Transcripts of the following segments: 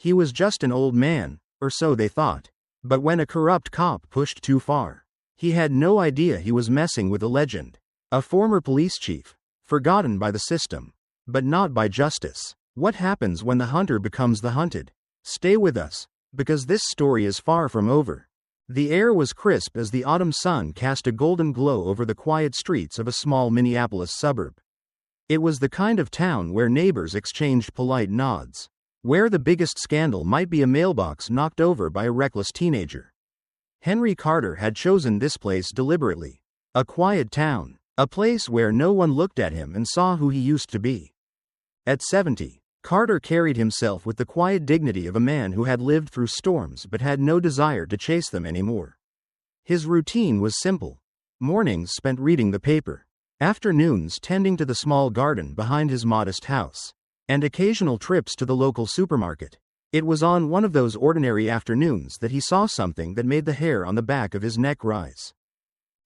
He was just an old man, or so they thought. But when a corrupt cop pushed too far, he had no idea he was messing with a legend. A former police chief, forgotten by the system, but not by justice. What happens when the hunter becomes the hunted? Stay with us, because this story is far from over. The air was crisp as the autumn sun cast a golden glow over the quiet streets of a small Minneapolis suburb. It was the kind of town where neighbors exchanged polite nods, where the biggest scandal might be a mailbox knocked over by a reckless teenager. Henry Carter had chosen this place deliberately. A quiet town, a place where no one looked at him and saw who he used to be. At 70, Carter carried himself with the quiet dignity of a man who had lived through storms but had no desire to chase them anymore. His routine was simple. Mornings spent reading the paper, afternoons tending to the small garden behind his modest house, and occasional trips to the local supermarket. It was on one of those ordinary afternoons that he saw something that made the hair on the back of his neck rise.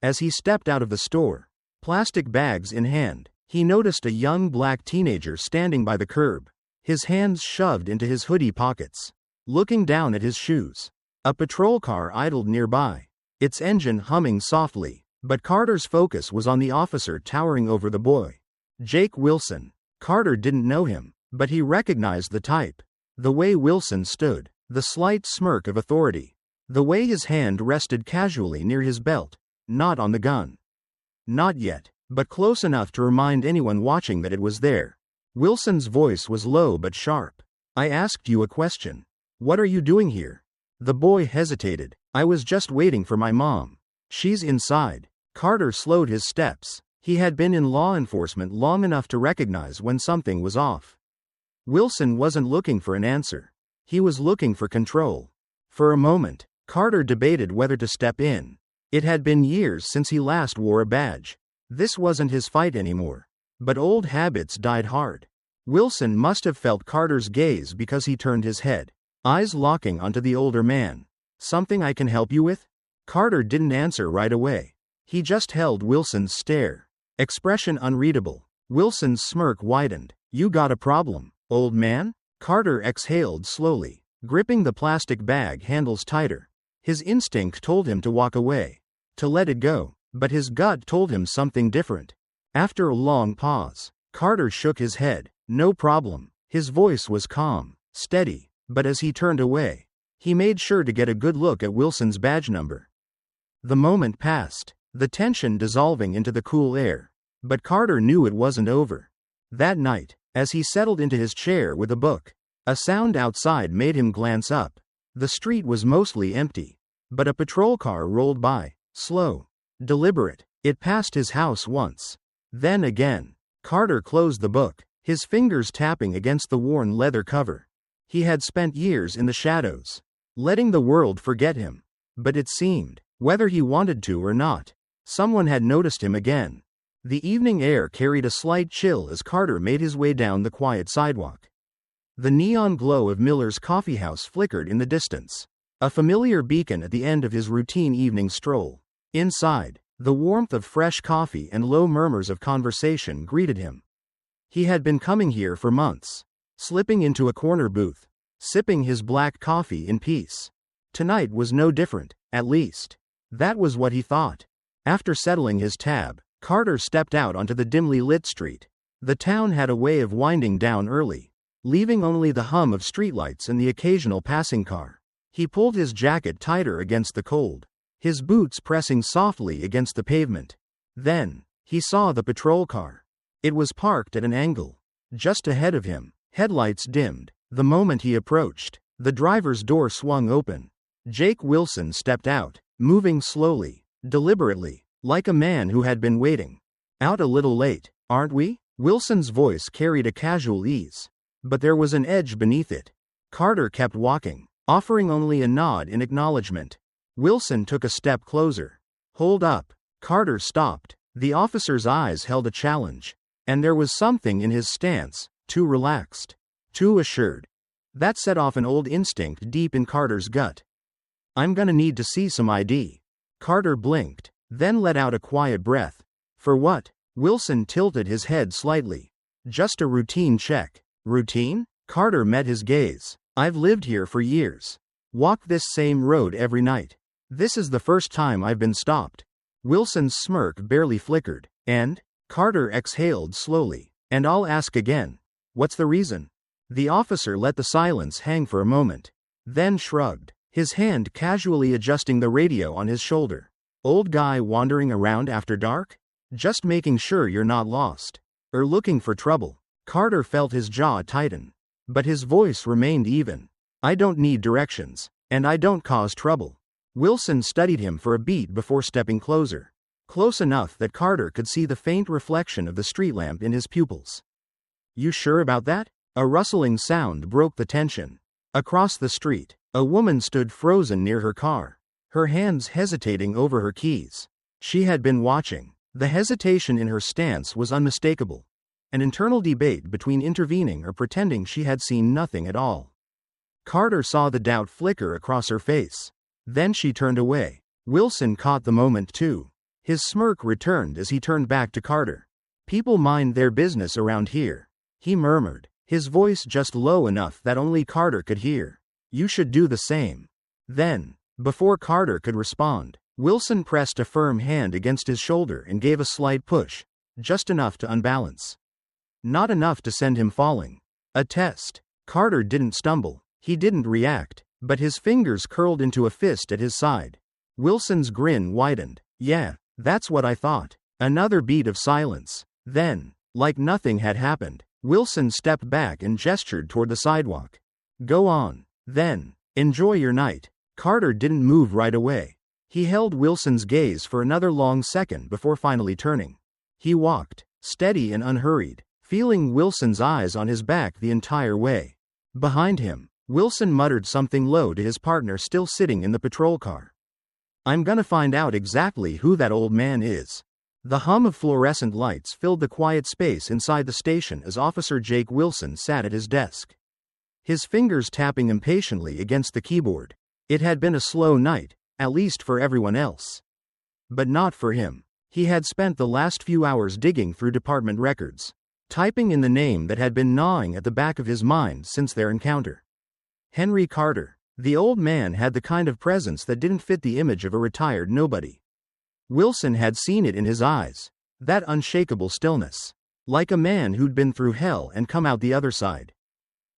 As he stepped out of the store, plastic bags in hand, he noticed a young black teenager standing by the curb, his hands shoved into his hoodie pockets, looking down at his shoes. A patrol car idled nearby, its engine humming softly, but Carter's focus was on the officer towering over the boy. Jake Wilson. Carter didn't know him, but he recognized the type. The way Wilson stood, the slight smirk of authority, the way his hand rested casually near his belt, not on the gun. Not yet, but close enough to remind anyone watching that it was there. Wilson's voice was low but sharp. I asked you a question. What are you doing here? The boy hesitated. I was just waiting for my mom. She's inside. Carter slowed his steps. He had been in law enforcement long enough to recognize when something was off. Wilson wasn't looking for an answer. He was looking for control. For a moment, Carter debated whether to step in. It had been years since he last wore a badge. This wasn't his fight anymore. But old habits died hard. Wilson must have felt Carter's gaze because he turned his head, eyes locking onto the older man. Something I can help you with? Carter didn't answer right away. He just held Wilson's stare, expression unreadable. Wilson's smirk widened. You got a problem, old man? Carter exhaled slowly, gripping the plastic bag handles tighter. His instinct told him to walk away, to let it go, but his gut told him something different. After a long pause, Carter shook his head. No problem. His voice was calm, steady, but as he turned away, he made sure to get a good look at Wilson's badge number. The moment passed, the tension dissolving into the cool air, but Carter knew it wasn't over. That night, as he settled into his chair with a book, a sound outside made him glance up. The street was mostly empty, but a patrol car rolled by, slow, deliberate. It passed his house once. Then again. Carter closed the book, his fingers tapping against the worn leather cover. He had spent years in the shadows, letting the world forget him. But it seemed, whether he wanted to or not, someone had noticed him again. The evening air carried a slight chill as Carter made his way down the quiet sidewalk. The neon glow of Miller's coffeehouse flickered in the distance, a familiar beacon at the end of his routine evening stroll. Inside, the warmth of fresh coffee and low murmurs of conversation greeted him. He had been coming here for months, slipping into a corner booth, sipping his black coffee in peace. Tonight was no different, at least. That was what he thought. After settling his tab, Carter stepped out onto the dimly lit street. The town had a way of winding down early, leaving only the hum of streetlights and the occasional passing car. He pulled his jacket tighter against the cold, his boots pressing softly against the pavement. Then, he saw the patrol car. It was parked at an angle, just ahead of him, headlights dimmed. The moment he approached, the driver's door swung open. Jake Wilson stepped out, moving slowly, deliberately, like a man who had been waiting. Out a little late, aren't we? Wilson's voice carried a casual ease, but there was an edge beneath it. Carter kept walking, offering only a nod in acknowledgement. Wilson took a step closer. Hold up. Carter stopped. The officer's eyes held a challenge, and there was something in his stance, too relaxed, too assured. That set off an old instinct deep in Carter's gut. I'm gonna need to see some ID. Carter blinked, then let out a quiet breath. For what? Wilson tilted his head slightly. Just a routine check. Routine? Carter met his gaze, I've lived here for years. Walked this same road every night. This is the first time I've been stopped. Wilson's smirk barely flickered. And? Carter exhaled slowly. And I'll ask again. What's the reason? The officer let the silence hang for a moment. Then shrugged, his hand casually adjusting the radio on his shoulder. Old guy wandering around after dark? Just making sure you're not lost. Or looking for trouble. Carter felt his jaw tighten. But his voice remained even. I don't need directions. And I don't cause trouble. Wilson studied him for a beat before stepping closer. Close enough that Carter could see the faint reflection of the street lamp in his pupils. You sure about that? A rustling sound broke the tension. Across the street, a woman stood frozen near her car, her hands hesitating over her keys. She had been watching. The hesitation in her stance was unmistakable. An internal debate between intervening or pretending she had seen nothing at all. Carter saw the doubt flicker across her face. Then she turned away. Wilson caught the moment too. His smirk returned as he turned back to Carter. People mind their business around here, he murmured, his voice just low enough that only Carter could hear. You should do the same. Then, before Carter could respond, Wilson pressed a firm hand against his shoulder and gave a slight push, just enough to unbalance. Not enough to send him falling. A test. Carter didn't stumble. He didn't react, but his fingers curled into a fist at his side. Wilson's grin widened. Yeah, that's what I thought. Another beat of silence. Then, like nothing had happened, Wilson stepped back and gestured toward the sidewalk. Go on. Then, enjoy your night. Carter didn't move right away. He held Wilson's gaze for another long second before finally turning. He walked, steady and unhurried, feeling Wilson's eyes on his back the entire way. Behind him, Wilson muttered something low to his partner still sitting in the patrol car. I'm gonna find out exactly who that old man is. The hum of fluorescent lights filled the quiet space inside the station as Officer Jake Wilson sat at his desk, his fingers tapping impatiently against the keyboard. It had been a slow night, at least for everyone else. But not for him. He had spent the last few hours digging through department records, typing in the name that had been gnawing at the back of his mind since their encounter. Henry Carter. The old man had the kind of presence that didn't fit the image of a retired nobody. Wilson had seen it in his eyes, that unshakable stillness, like a man who'd been through hell and come out the other side,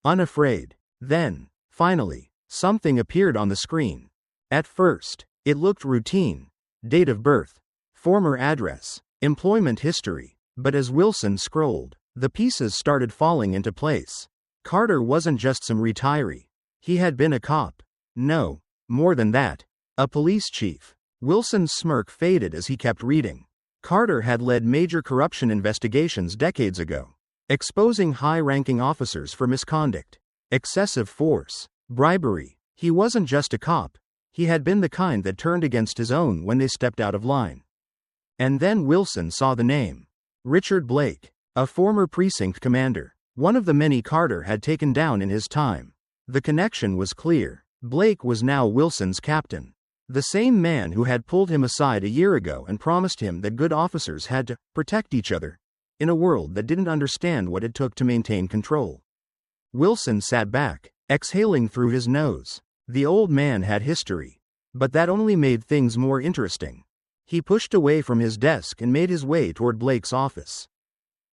unafraid. Then, finally, something appeared on the screen. At first, it looked routine. Date of birth, former address, employment history. But as Wilson scrolled, the pieces started falling into place. Carter wasn't just some retiree. He had been a cop. No, more than that. A police chief. Wilson's smirk faded as he kept reading. Carter had led major corruption investigations decades ago, exposing high-ranking officers for misconduct, excessive force, bribery. He wasn't just a cop. He had been the kind that turned against his own when they stepped out of line. And then Wilson saw the name. Richard Blake, a former precinct commander, one of the many Carter had taken down in his time. The connection was clear. Blake was now Wilson's captain. The same man who had pulled him aside a year ago and promised him that good officers had to protect each other in a world that didn't understand what it took to maintain control. Wilson sat back, exhaling through his nose. The old man had history. But that only made things more interesting. He pushed away from his desk and made his way toward Blake's office,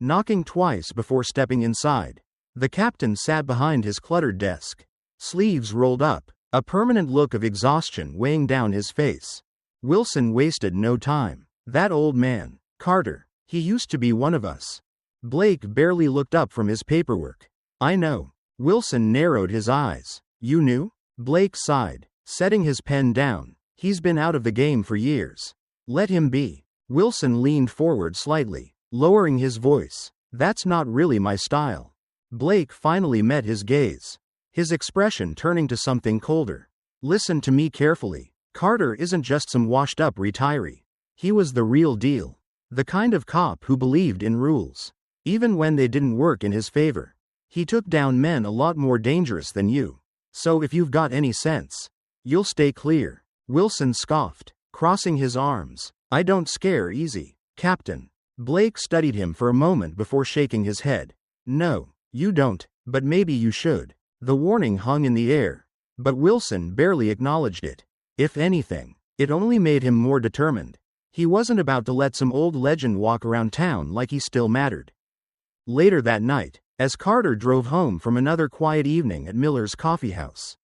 knocking twice before stepping inside. The captain sat behind his cluttered desk, sleeves rolled up, a permanent look of exhaustion weighing down his face. Wilson wasted no time. That old man, Carter, he used to be one of us. Blake barely looked up from his paperwork. I know. Wilson narrowed his eyes. You knew? Blake sighed, setting his pen down. He's been out of the game for years. Let him be. Wilson leaned forward slightly, lowering his voice. That's not really my style. Blake finally met his gaze, his expression turning to something colder. Listen to me carefully. Carter isn't just some washed-up retiree. He was the real deal. The kind of cop who believed in rules, even when they didn't work in his favor. He took down men a lot more dangerous than you. So if you've got any sense, you'll stay clear. Wilson scoffed, crossing his arms. I don't scare easy, Captain. Blake studied him for a moment before shaking his head. No. You don't, but maybe you should. The warning hung in the air, but Wilson barely acknowledged it. If anything, it only made him more determined. He wasn't about to let some old legend walk around town like he still mattered. Later that night, as Carter drove home from another quiet evening at Miller's coffee house,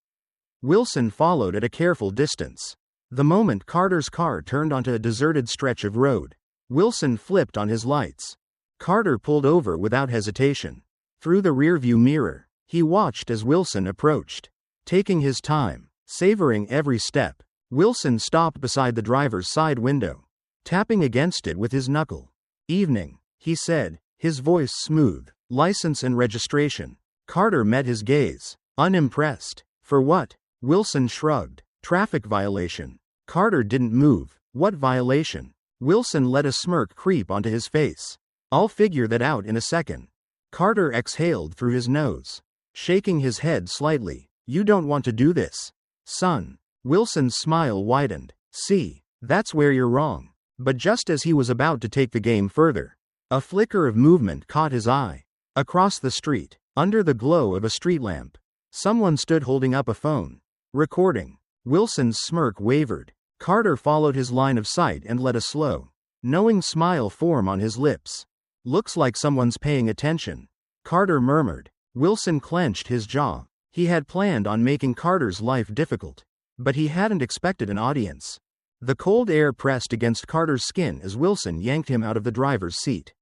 Wilson followed at a careful distance. The moment Carter's car turned onto a deserted stretch of road, Wilson flipped on his lights. Carter pulled over without hesitation. Through the rearview mirror, he watched as Wilson approached. Taking his time, savoring every step, Wilson stopped beside the driver's side window, tapping against it with his knuckle. "Evening," he said, his voice smooth. "License and registration." Carter met his gaze, unimpressed. "For what?" Wilson shrugged. "Traffic violation." Carter didn't move. "What violation?" Wilson let a smirk creep onto his face. "I'll figure that out in a second." Carter exhaled through his nose, shaking his head slightly. "You don't want to do this, son." Wilson's smile widened. "See, that's where you're wrong." But just as he was about to take the game further, a flicker of movement caught his eye. Across the street, under the glow of a street lamp, someone stood holding up a phone, recording. Wilson's smirk wavered. Carter followed his line of sight and let a slow, knowing smile form on his lips. "Looks like someone's paying attention," Carter murmured. Wilson clenched his jaw. He had planned on making Carter's life difficult, but he hadn't expected an audience. The cold air pressed against Carter's skin as Wilson yanked him out of the driver's seat,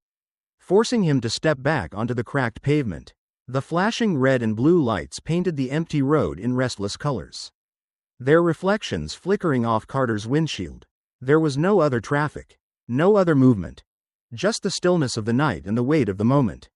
forcing him to step back onto the cracked pavement. The flashing red and blue lights painted the empty road in restless colors, their reflections flickering off Carter's windshield. There was no other traffic, no other movement, just the stillness of the night and the weight of the moment.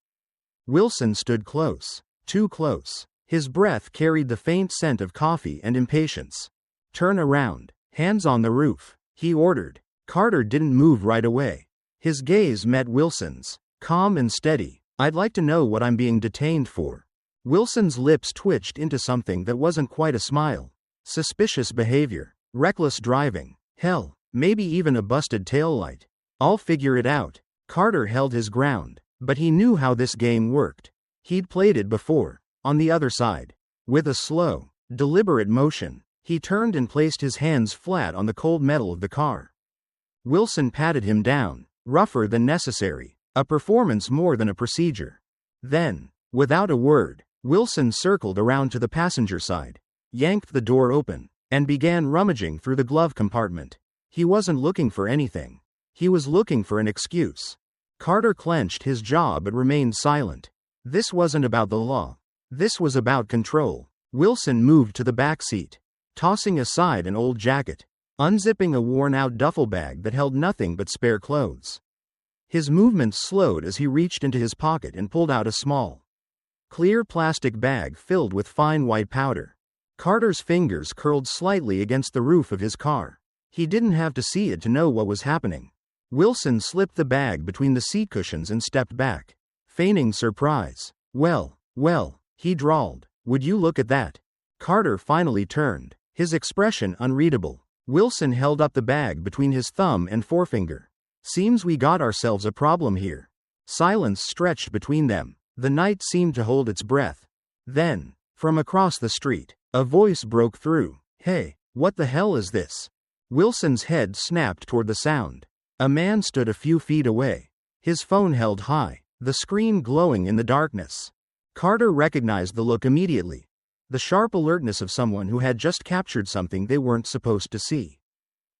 Wilson stood close, too close. His breath carried the faint scent of coffee and impatience. "Turn around, hands on the roof," he ordered. Carter didn't move right away. His gaze met Wilson's, calm and steady. "I'd like to know what I'm being detained for." Wilson's lips twitched into something that wasn't quite a smile. Suspicious behavior, reckless driving, hell, maybe even a busted taillight. "I'll figure it out." Carter held his ground, but he knew how this game worked. He'd played it before. On the other side, with a slow, deliberate motion, he turned and placed his hands flat on the cold metal of the car. Wilson patted him down, rougher than necessary. A performance more than a procedure. Then, without a word, Wilson circled around to the passenger side, yanked the door open, and began rummaging through the glove compartment. He wasn't looking for anything. He was looking for an excuse. Carter clenched his jaw but remained silent. This wasn't about the law. This was about control. Wilson moved to the back seat, tossing aside an old jacket, unzipping a worn-out duffel bag that held nothing but spare clothes. His movements slowed as he reached into his pocket and pulled out a small, clear plastic bag filled with fine white powder. Carter's fingers curled slightly against the roof of his car. He didn't have to see it to know what was happening. Wilson slipped the bag between the seat cushions and stepped back, feigning surprise. Well, he drawled. "Would you look at that?" Carter finally turned, his expression unreadable. Wilson held up the bag between his thumb and forefinger. "Seems we got ourselves a problem here." Silence stretched between them. The night seemed to hold its breath. Then, from across the street, a voice broke through. "Hey, what the hell is this?" Wilson's head snapped toward the sound. A man stood a few feet away, his phone held high, the screen glowing in the darkness. Carter recognized the look immediately. The sharp alertness of someone who had just captured something they weren't supposed to see.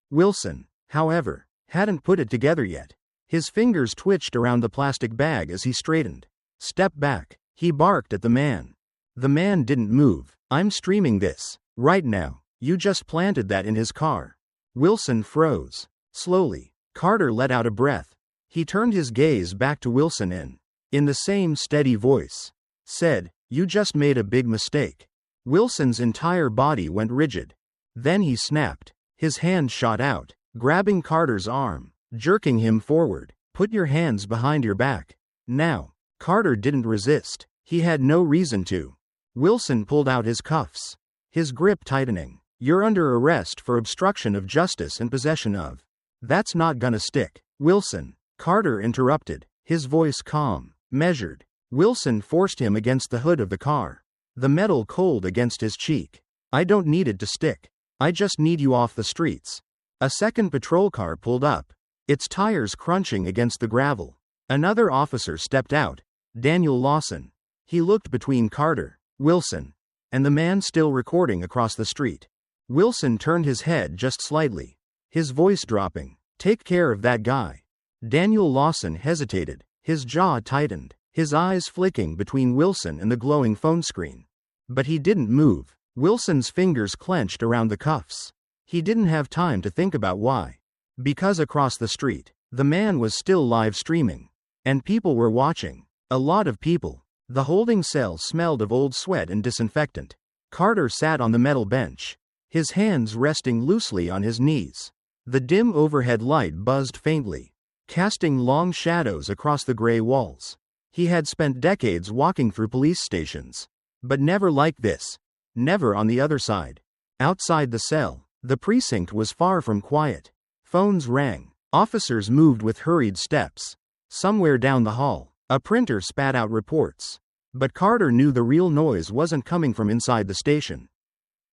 Wilson, however, hadn't put it together yet. His fingers twitched around the plastic bag as he straightened. "Step back," he barked at the man. The man didn't move. "I'm streaming this, right now. You just planted that in his car." Wilson froze. Slowly, Carter let out a breath. He turned his gaze back to Wilson and, in the same steady voice, said, "You just made a big mistake." Wilson's entire body went rigid. Then he snapped. His hand shot out, grabbing Carter's arm, jerking him forward. "Put your hands behind your back. Now." Carter didn't resist. He had no reason to. Wilson pulled out his cuffs, his grip tightening. "You're under arrest for obstruction of justice and possession of." "That's not gonna stick, Wilson," Carter interrupted, his voice calm, measured. Wilson forced him against the hood of the car. the metal cold against his cheek. I don't need it to stick. I just need you off the streets. A second patrol car pulled up, its tires crunching against the gravel. Another officer stepped out, Daniel Lawson. He looked between Carter, Wilson, and the man still recording across the street. Wilson turned his head just slightly, his voice dropping. Take care of that guy. Daniel Lawson hesitated, his jaw tightened, his eyes flicking between Wilson and the glowing phone screen. But he didn't move. Wilson's fingers clenched around the cuffs. He didn't have time to think about why. Because across the street, the man was still live streaming. And people were watching. A lot of people. The holding cell smelled of old sweat and disinfectant. Carter sat on the metal bench, his hands resting loosely on his knees. The dim overhead light buzzed faintly, casting long shadows across the gray walls. He had spent decades walking through police stations. But never like this. Never on the other side. Outside the cell, the precinct was far from quiet. Phones rang. Officers moved with hurried steps. Somewhere down the hall, a printer spat out reports. But Carter knew the real noise wasn't coming from inside the station.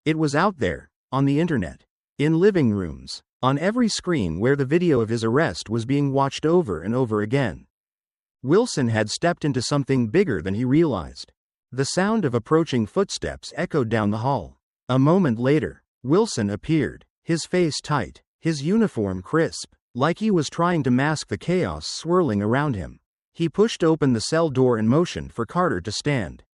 It was out there, on the internet, in living rooms, on every screen where the video of his arrest was being watched over and over again. Wilson had stepped into something bigger than he realized. The sound of approaching footsteps echoed down the hall. A moment later, Wilson appeared, his face tight, his uniform crisp, like he was trying to mask the chaos swirling around him. He pushed open the cell door and motioned for Carter to stand.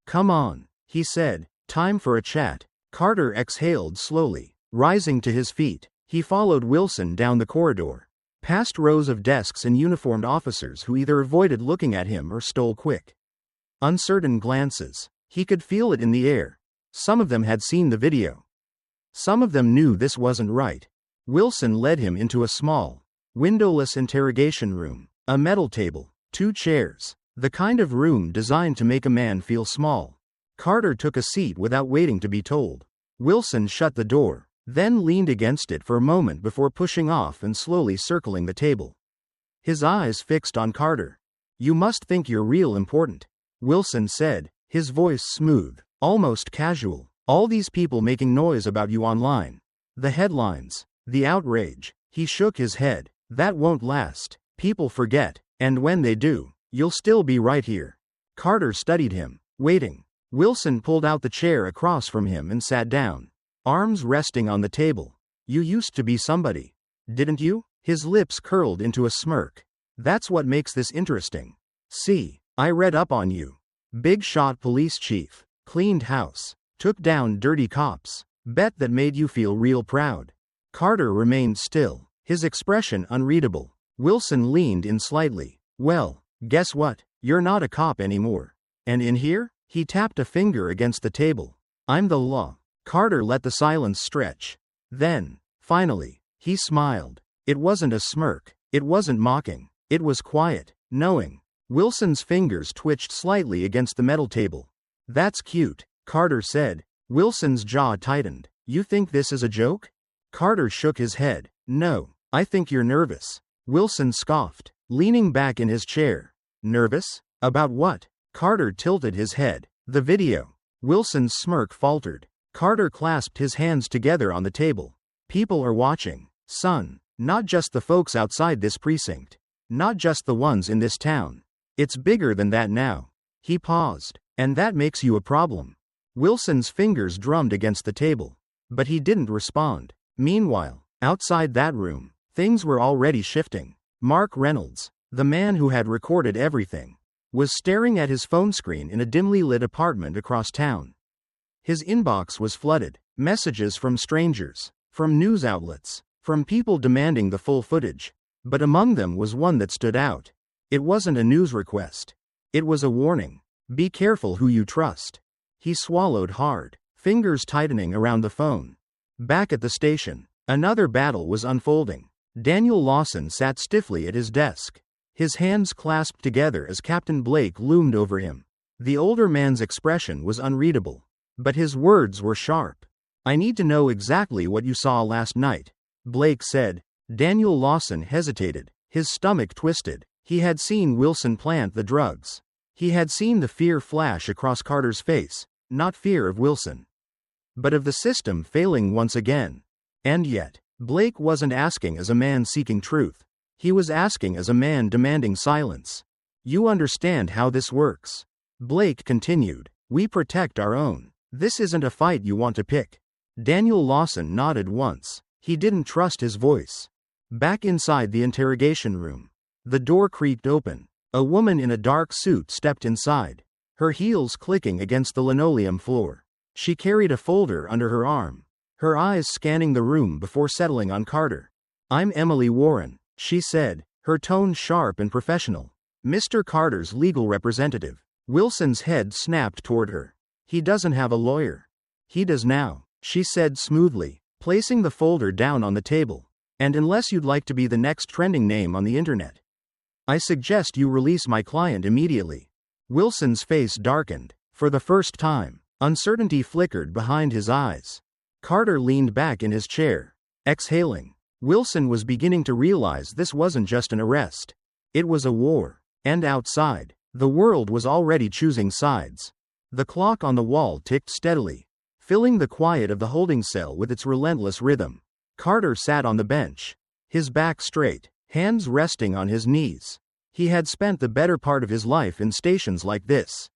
"Come on," he said. "Time for a chat." Carter exhaled slowly, rising to his feet. He followed Wilson down the corridor, past rows of desks and uniformed officers who either avoided looking at him or stole quick, uncertain glances. He could feel it in the air. Some of them had seen the video. Some of them knew this wasn't right. Wilson led him into a small, windowless interrogation room. A metal table, 2 chairs, the kind of room designed to make a man feel small. Carter took a seat without waiting to be told. Wilson shut the door, then leaned against it for a moment before pushing off and slowly circling the table. His eyes fixed on Carter. "You must think you're real important," Wilson said, his voice smooth, almost casual. "All these people making noise about you online. The headlines, the outrage." He shook his head. "That won't last. People forget, and when they do, you'll still be right here." Carter studied him, waiting. Wilson pulled out the chair across from him and sat down, arms resting on the table. "You used to be somebody, didn't you?" His lips curled into a smirk. "That's what makes this interesting. See, I read up on you. Big shot police chief, cleaned house, took down dirty cops. Bet that made you feel real proud." Carter remained still, his expression unreadable. Wilson leaned in slightly. "Well, guess what? You're not a cop anymore. And in here?" He tapped a finger against the table. "I'm the law." Carter let the silence stretch. Then, finally, he smiled. It wasn't a smirk. It wasn't mocking. It was quiet, knowing. Wilson's fingers twitched slightly against the metal table. "That's cute," Carter said. Wilson's jaw tightened. "You think this is a joke?" Carter shook his head. "No, I think you're nervous." Wilson scoffed, leaning back in his chair. "Nervous? About what?" Carter tilted his head. "The video." Wilson's smirk faltered. Carter clasped his hands together on the table. "People are watching, son. Not just the folks outside this precinct. Not just the ones in this town. It's bigger than that now." He paused. "And that makes you a problem." Wilson's fingers drummed against the table. But he didn't respond. Meanwhile, outside that room, things were already shifting. Mark Reynolds, the man who had recorded everything, was staring at his phone screen in a dimly lit apartment across town. His inbox was flooded. Messages from strangers, from news outlets, from people demanding the full footage. But among them was one that stood out. It wasn't a news request. It was a warning. "Be careful who you trust." He swallowed hard, fingers tightening around the phone. Back at the station, another battle was unfolding. Daniel Lawson sat stiffly at his desk, his hands clasped together as Captain Blake loomed over him. The older man's expression was unreadable, but his words were sharp. "I need to know exactly what you saw last night," Blake said. Daniel Lawson hesitated, his stomach twisted. He had seen Wilson plant the drugs. He had seen the fear flash across Carter's face. not fear of Wilson, but of the system failing once again. And yet, Blake wasn't asking as a man seeking truth. He was asking as a man demanding silence. You understand how this works? Blake continued. We protect our own. This isn't a fight you want to pick. Daniel Lawson nodded once. He didn't trust his voice. Back inside the interrogation room, the door creaked open. A woman in a dark suit stepped inside, her heels clicking against the linoleum floor. She carried a folder under her arm, her eyes scanning the room before settling on Carter. I'm Emily Warren, she said, her tone sharp and professional. Mr. Carter's legal representative. Wilson's head snapped toward her. He doesn't have a lawyer. He does now, she said smoothly, placing the folder down on the table. And unless you'd like to be the next trending name on the internet, I suggest you release my client immediately. Wilson's face darkened. For the first time, uncertainty flickered behind his eyes. Carter leaned back in his chair, exhaling. Wilson was beginning to realize this wasn't just an arrest. It was a war. And outside, the world was already choosing sides. The clock on the wall ticked steadily, filling the quiet of the holding cell with its relentless rhythm. Carter sat on the bench, his back straight, hands resting on his knees. He had spent the better part of his life in stations like this,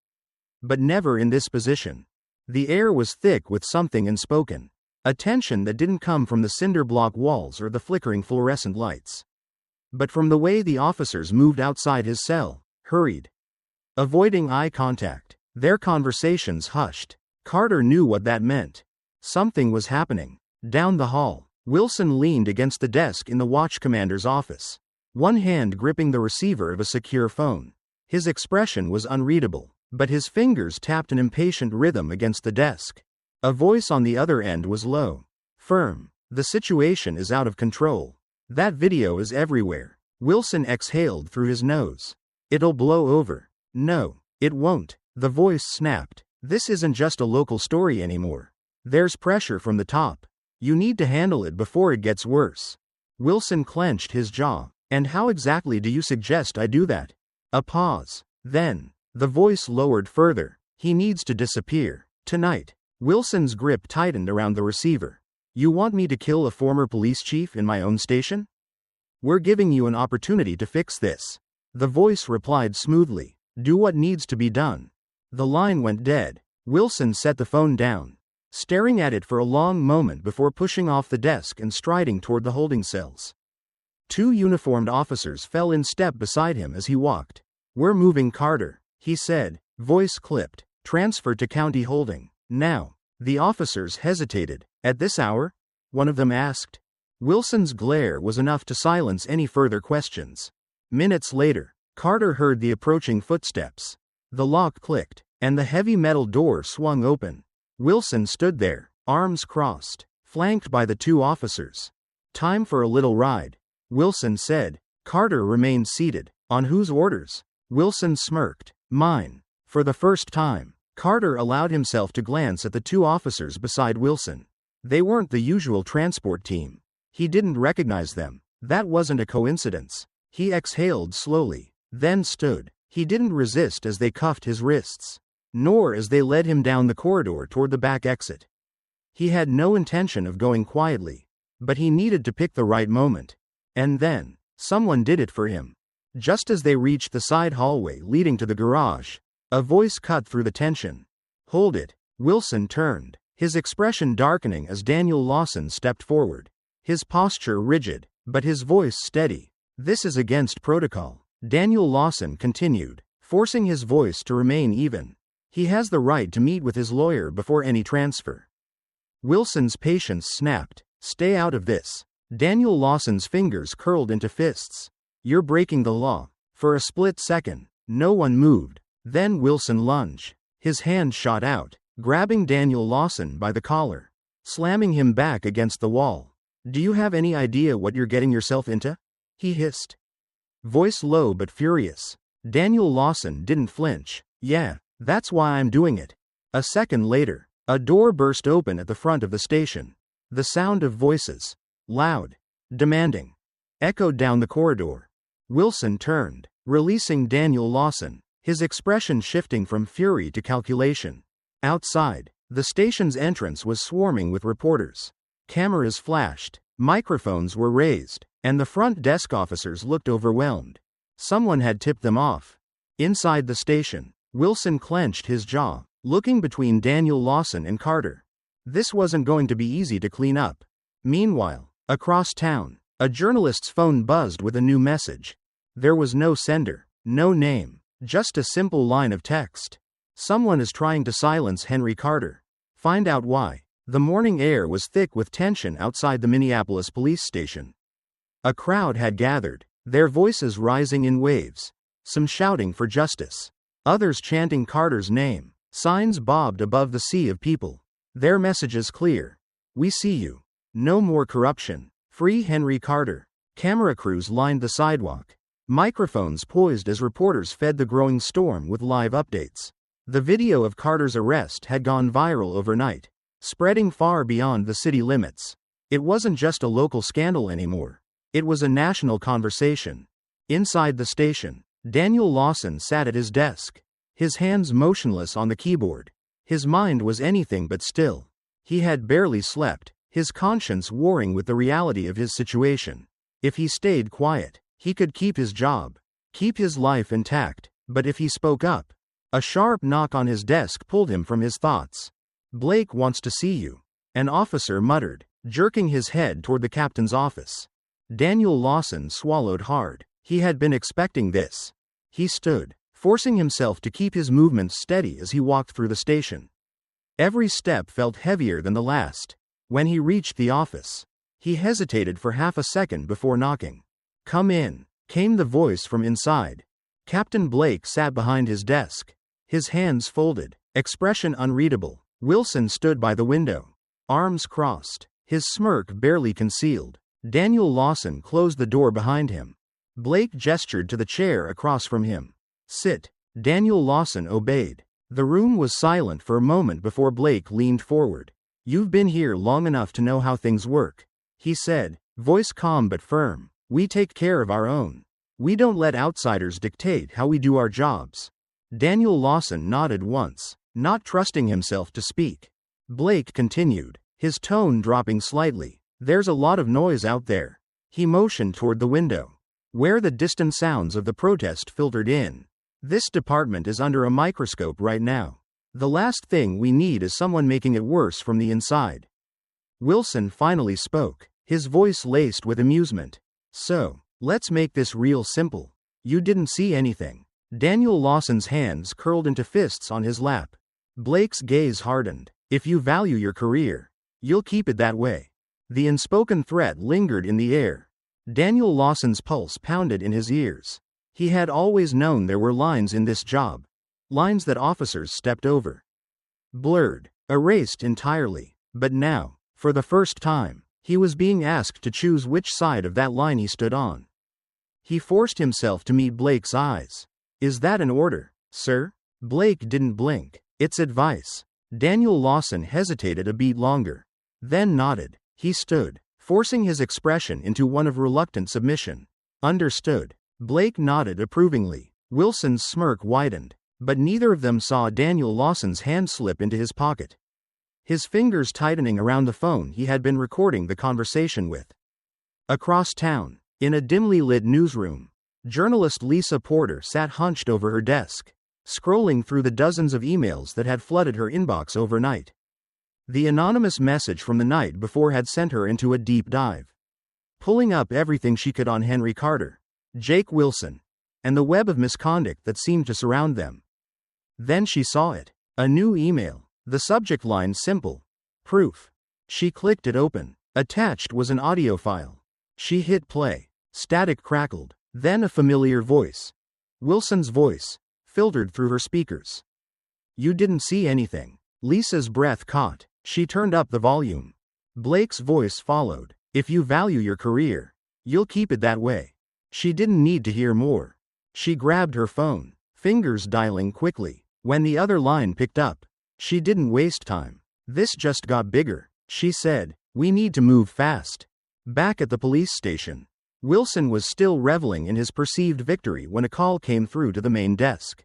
but never in this position. The air was thick with something unspoken, a tension that didn't come from the cinder block walls or the flickering fluorescent lights, but from the way the officers moved outside his cell, hurried, avoiding eye contact, their conversations hushed. Carter knew what that meant. Something was happening. Down the hall, Wilson leaned against the desk in the watch commander's office, one hand gripping the receiver of a secure phone. His expression was unreadable, but his fingers tapped an impatient rhythm against the desk. A voice on the other end was low, firm. The situation is out of control. That video is everywhere. Wilson exhaled through his nose. It'll blow over. No, it won't. The voice snapped. This isn't just a local story anymore. There's pressure from the top. You need to handle it before it gets worse. Wilson clenched his jaw. And how exactly do you suggest I do that? A pause. Then, the voice lowered further. He needs to disappear. Tonight. Wilson's grip tightened around the receiver. You want me to kill a former police chief in my own station? We're giving you an opportunity to fix this. The voice replied smoothly. Do what needs to be done. The line went dead. Wilson set the phone down, staring at it for a long moment before pushing off the desk and striding toward the holding cells. Two uniformed officers fell in step beside him as he walked. We're moving, Carter, he said, voice clipped. Transferred to county holding. Now. The officers hesitated. At this hour? One of them asked. Wilson's glare was enough to silence any further questions. Minutes later, Carter heard the approaching footsteps. The lock clicked, and the heavy metal door swung open. Wilson stood there, arms crossed, flanked by the two officers. Time for a little ride, Wilson said. Carter remained seated. On whose orders? Wilson smirked. Mine. For the first time, Carter allowed himself to glance at the two officers beside Wilson. They weren't the usual transport team. He didn't recognize them. That wasn't a coincidence. He exhaled slowly, then stood. He didn't resist as they cuffed his wrists, nor as they led him down the corridor toward the back exit. He had no intention of going quietly, but he needed to pick the right moment. And then, someone did it for him. Just as they reached the side hallway leading to the garage, a voice cut through the tension. Hold it. Wilson turned, his expression darkening as Daniel Lawson stepped forward, his posture rigid, but his voice steady. This is against protocol, Daniel Lawson continued, forcing his voice to remain even. He has the right to meet with his lawyer before any transfer. Wilson's patience snapped. Stay out of this. Daniel Lawson's fingers curled into fists. You're breaking the law. For a split second, no one moved. Then Wilson lunged. His hand shot out, grabbing Daniel Lawson by the collar, slamming him back against the wall. Do you have any idea what you're getting yourself into? He hissed. Voice low but furious. Daniel Lawson didn't flinch. Yeah, that's why I'm doing it. A second later, a door burst open at the front of the station. The sound of voices, loud, demanding, echoed down the corridor. Wilson turned, releasing Daniel Lawson, his expression shifting from fury to calculation. Outside, the station's entrance was swarming with reporters. Cameras flashed, microphones were raised, and the front desk officers looked overwhelmed. Someone had tipped them off. Inside the station, Wilson clenched his jaw, looking between Daniel Lawson and Carter. This wasn't going to be easy to clean up. Meanwhile, across town, a journalist's phone buzzed with a new message. There was no sender, no name, just a simple line of text. Someone is trying to silence Henry Carter. Find out why. The morning air was thick with tension outside the Minneapolis police station. A crowd had gathered, their voices rising in waves. Some shouting for justice. Others chanting Carter's name. Signs bobbed above the sea of people. Their messages clear. We see you. No more corruption. Free Henry Carter. Camera crews lined the sidewalk. Microphones poised as reporters fed the growing storm with live updates. The video of Carter's arrest had gone viral overnight, spreading far beyond the city limits. It wasn't just a local scandal anymore. It was a national conversation. Inside the station, Daniel Lawson sat at his desk, his hands motionless on the keyboard. His mind was anything but still. He had barely slept, his conscience warring with the reality of his situation. If he stayed quiet, he could keep his job, keep his life intact, but if he spoke up, a sharp knock on his desk pulled him from his thoughts. Blake wants to see you, an officer muttered, jerking his head toward the captain's office. Daniel Lawson swallowed hard. He had been expecting this. He stood, forcing himself to keep his movements steady as he walked through the station. Every step felt heavier than the last. When he reached the office, he hesitated for half a second before knocking. "Come in," came the voice from inside. Captain Blake sat behind his desk, his hands folded, expression unreadable. Wilson stood by the window, arms crossed, his smirk barely concealed. Daniel Lawson closed the door behind him. Blake gestured to the chair across from him. "Sit." Daniel Lawson obeyed. The room was silent for a moment before Blake leaned forward. "You've been here long enough to know how things work," he said, voice calm but firm. "We take care of our own. We don't let outsiders dictate how we do our jobs." Daniel Lawson nodded once, not trusting himself to speak. Blake continued, his tone dropping slightly. "There's a lot of noise out there." He motioned toward the window, where the distant sounds of the protest filtered in. "This department is under a microscope right now. The last thing we need is someone making it worse from the inside." Wilson finally spoke, his voice laced with amusement. "So, let's make this real simple. You didn't see anything." Daniel Lawson's hands curled into fists on his lap. Blake's gaze hardened. "If you value your career, you'll keep it that way." The unspoken threat lingered in the air. Daniel Lawson's pulse pounded in his ears. He had always known there were lines in this job. Lines that officers stepped over. Blurred, erased entirely. But now, for the first time, he was being asked to choose which side of that line he stood on. He forced himself to meet Blake's eyes. "Is that an order, sir?" Blake didn't blink. "It's advice." Daniel Lawson hesitated a beat longer, then nodded. He stood, forcing his expression into one of reluctant submission. "Understood." Blake nodded approvingly. Wilson's smirk widened, but neither of them saw Daniel Lawson's hand slip into his pocket, his fingers tightening around the phone he had been recording the conversation with. Across town, in a dimly lit newsroom, journalist Lisa Porter sat hunched over her desk, scrolling through the dozens of emails that had flooded her inbox overnight. The anonymous message from the night before had sent her into a deep dive, pulling up everything she could on Henry Carter, Jake Wilson, and the web of misconduct that seemed to surround them. Then she saw it. A new email. The subject line simple. Proof. She clicked it open. Attached was an audio file. She hit play. Static crackled. Then a familiar voice. Wilson's voice, filtered through her speakers. "You didn't see anything." Lisa's breath caught. She turned up the volume. Blake's voice followed. "If you value your career, you'll keep it that way." She didn't need to hear more. She grabbed her phone, fingers dialing quickly. When the other line picked up, she didn't waste time. "This just got bigger," she said. "We need to move fast." Back at the police station, Wilson was still reveling in his perceived victory when a call came through to the main desk.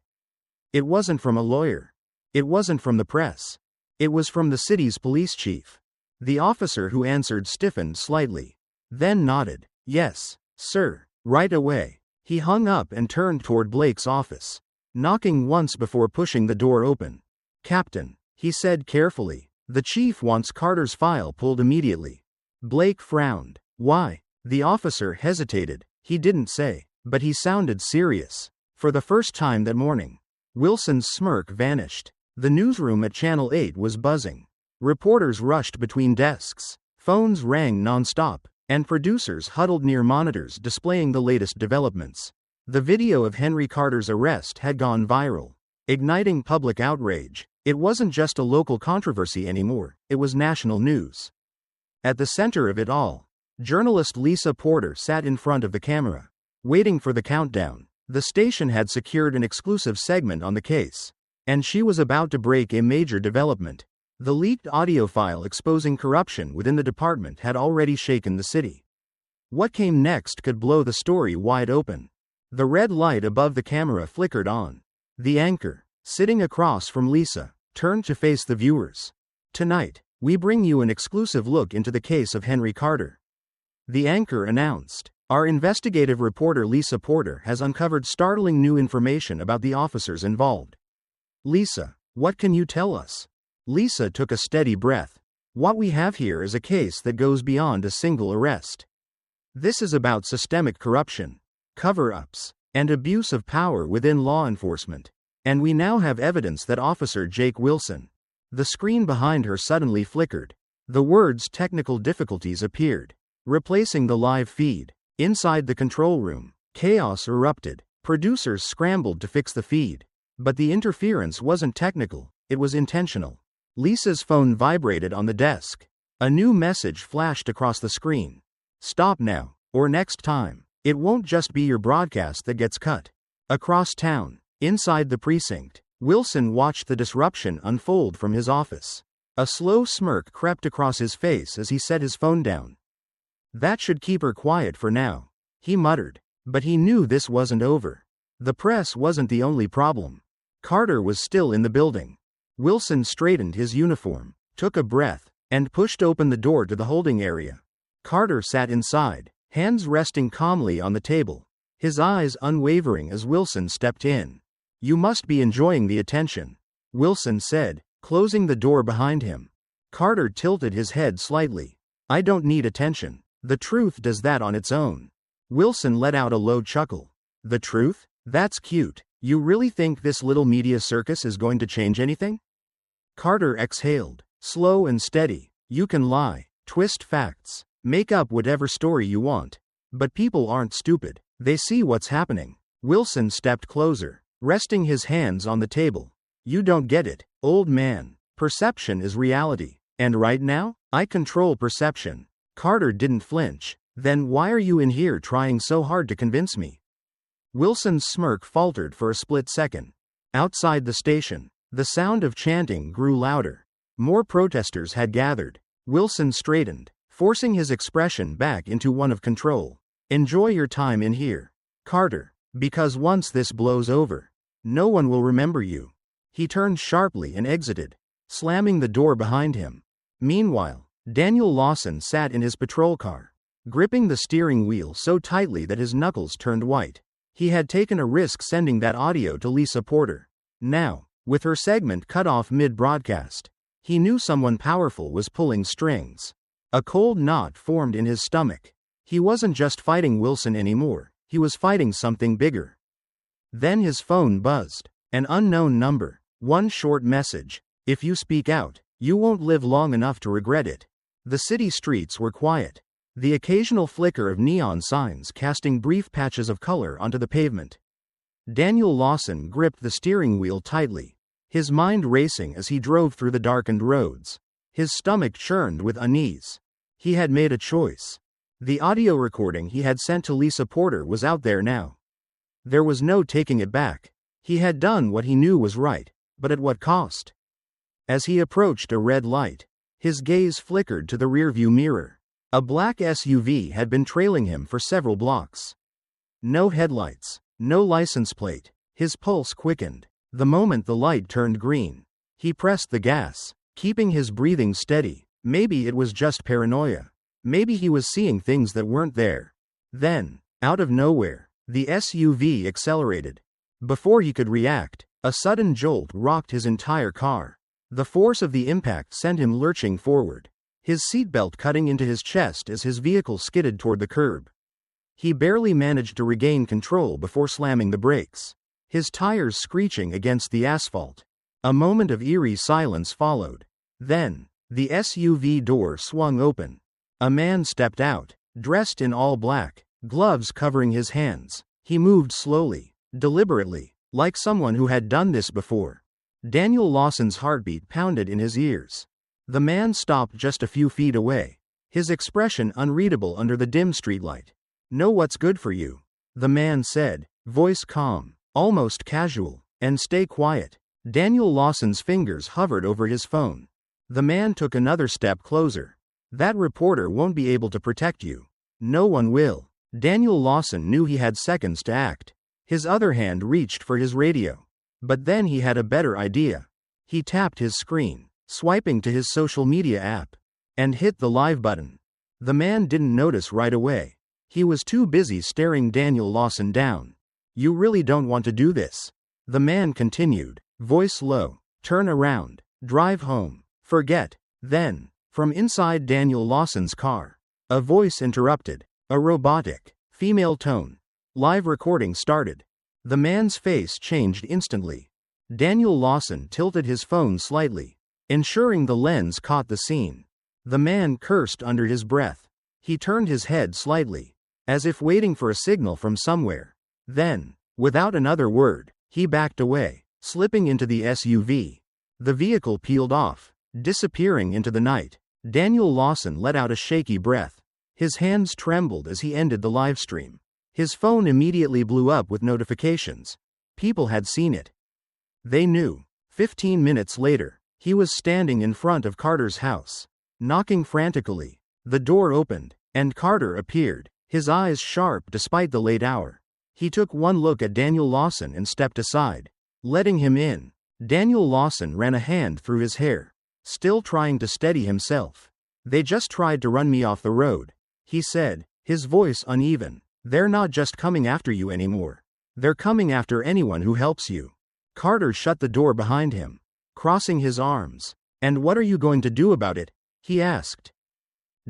It wasn't from a lawyer. It wasn't from the press. It was from the city's police chief. The officer who answered stiffened slightly, then nodded. Yes, sir, right away. He hung up and turned toward Blake's office, knocking once before pushing the door open. Captain, he said carefully, the chief wants Carter's file pulled immediately. Blake frowned. Why? The officer hesitated. He didn't say, but he sounded serious. For the first time that morning, Wilson's smirk vanished. The newsroom at Channel 8 was buzzing. Reporters rushed between desks. Phones rang nonstop, and producers huddled near monitors displaying the latest developments. The video of Henry Carter's arrest had gone viral, igniting public outrage. It wasn't just a local controversy anymore, it was national news. At the center of it all, journalist Lisa Porter sat in front of the camera, waiting for the countdown. The station had secured an exclusive segment on the case, and she was about to break a major development. The leaked audio file exposing corruption within the department had already shaken the city. What came next could blow the story wide open. The red light above the camera flickered on. The anchor, sitting across from Lisa, turned to face the viewers. Tonight, we bring you an exclusive look into the case of Henry Carter. The anchor announced. Our investigative reporter Lisa Porter has uncovered startling new information about the officers involved. Lisa, what can you tell us? Lisa took a steady breath. What we have here is a case that goes beyond a single arrest. This is about systemic corruption, cover-ups, and abuse of power within law enforcement. And we now have evidence that Officer Jake Wilson. The screen behind her suddenly flickered. The words technical difficulties appeared, replacing the live feed. Inside the control room, chaos erupted. Producers scrambled to fix the feed. But the interference wasn't technical, it was intentional. Lisa's phone vibrated on the desk. A new message flashed across the screen. Stop now, or next time, it won't just be your broadcast that gets cut. Across town, inside the precinct, Wilson watched the disruption unfold from his office. A slow smirk crept across his face as he set his phone down. That should keep her quiet for now, he muttered. But he knew this wasn't over. The press wasn't the only problem. Carter was still in the building. Wilson straightened his uniform, took a breath, and pushed open the door to the holding area. Carter sat inside, hands resting calmly on the table, his eyes unwavering as Wilson stepped in. You must be enjoying the attention, Wilson said, closing the door behind him. Carter tilted his head slightly. I don't need attention. The truth does that on its own. Wilson let out a low chuckle. The truth? That's cute. You really think this little media circus is going to change anything? Carter exhaled, slow and steady. You can lie, twist facts, make up whatever story you want. But people aren't stupid. They see what's happening. Wilson stepped closer, resting his hands on the table. You don't get it, old man. Perception is reality. And right now, I control perception. Carter didn't flinch. Then why are you in here trying so hard to convince me? Wilson's smirk faltered for a split second. Outside the station, the sound of chanting grew louder. More protesters had gathered. Wilson straightened, forcing his expression back into one of control. Enjoy your time in here, Carter, because once this blows over, no one will remember you. He turned sharply and exited, slamming the door behind him. Meanwhile, Daniel Lawson sat in his patrol car, gripping the steering wheel so tightly that his knuckles turned white. He had taken a risk sending that audio to Lisa Porter. Now, with her segment cut off mid-broadcast, he knew someone powerful was pulling strings. A cold knot formed in his stomach. He wasn't just fighting Wilson anymore, he was fighting something bigger. Then his phone buzzed. An unknown number. One short message. If you speak out, you won't live long enough to regret it. The city streets were quiet. The occasional flicker of neon signs casting brief patches of color onto the pavement. Daniel Lawson gripped the steering wheel tightly, his mind racing as he drove through the darkened roads. His stomach churned with unease. He had made a choice. The audio recording he had sent to Lisa Porter was out there now. There was no taking it back. He had done what he knew was right, but at what cost? As he approached a red light, his gaze flickered to the rearview mirror. A black SUV had been trailing him for several blocks. No headlights, no license plate. His pulse quickened. The moment the light turned green, He pressed the gas, keeping his breathing steady. Maybe it was just paranoia. Maybe he was seeing things that weren't there. Then, out of nowhere, the SUV accelerated. Before he could react, a sudden jolt rocked his entire car. The force of the impact sent him lurching forward, his seatbelt cutting into his chest as his vehicle skidded toward the curb. He barely managed to regain control before slamming the brakes, his tires screeching against the asphalt. A moment of eerie silence followed. Then, the SUV door swung open. A man stepped out, dressed in all black, gloves covering his hands. He moved slowly, deliberately, like someone who had done this before. Daniel Lawson's heartbeat pounded in his ears. The man stopped just a few feet away, his expression unreadable under the dim streetlight. "Know what's good for you," the man said, voice calm, almost casual, "and stay quiet." Daniel Lawson's fingers hovered over his phone. The man took another step closer. "That reporter won't be able to protect you. No one will." Daniel Lawson knew he had seconds to act. His other hand reached for his radio. But then he had a better idea. He tapped his screen, swiping to his social media app, and hit the live button. The man didn't notice right away. He was too busy staring Daniel Lawson down. "You really don't want to do this," the man continued, voice low. "Turn around. Drive home. Forget." Then, from inside Daniel Lawson's car, a voice interrupted, a robotic, female tone. Live recording started. The man's face changed instantly. Daniel Lawson tilted his phone slightly, ensuring the lens caught the scene. The man cursed under his breath. He turned his head slightly, as if waiting for a signal from somewhere. Then, without another word, he backed away, slipping into the SUV. The vehicle peeled off, disappearing into the night. Daniel Lawson let out a shaky breath. His hands trembled as he ended the livestream. His phone immediately blew up with notifications. People had seen it. They knew. 15 minutes later, he was standing in front of Carter's house, knocking frantically. The door opened, and Carter appeared, his eyes sharp despite the late hour. He took one look at Daniel Lawson and stepped aside, letting him in. Daniel Lawson ran a hand through his hair, still trying to steady himself. "They just tried to run me off the road," he said, his voice uneven. "They're not just coming after you anymore. They're coming after anyone who helps you." Carter shut the door behind him, crossing his arms. "And what are you going to do about it?" he asked.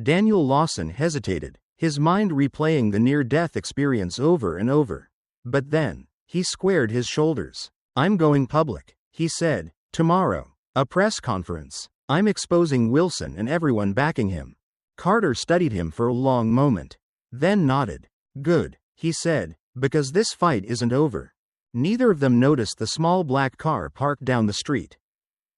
Daniel Lawson hesitated, his mind replaying the near-death experience over and over. But then, he squared his shoulders. "I'm going public," he said. "Tomorrow. A press conference. I'm exposing Wilson and everyone backing him." Carter studied him for a long moment, then nodded. "Good," he said, "because this fight isn't over." Neither of them noticed the small black car parked down the street,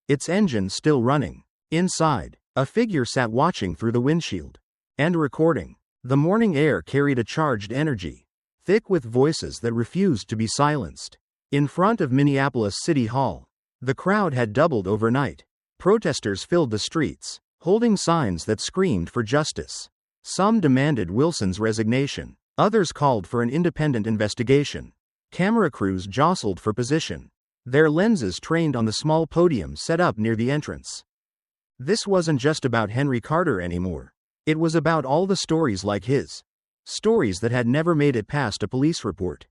its engine still running. Inside, a figure sat watching through the windshield and recording. The morning air carried a charged energy, thick with voices that refused to be silenced. In front of Minneapolis City Hall, the crowd had doubled overnight. Protesters filled the streets, holding signs that screamed for justice. Some demanded Wilson's resignation. Others called for an independent investigation. Camera crews jostled for position, their lenses trained on the small podium set up near the entrance. This wasn't just about Henry Carter anymore. It was about all the stories like his. Stories that had never made it past a police report.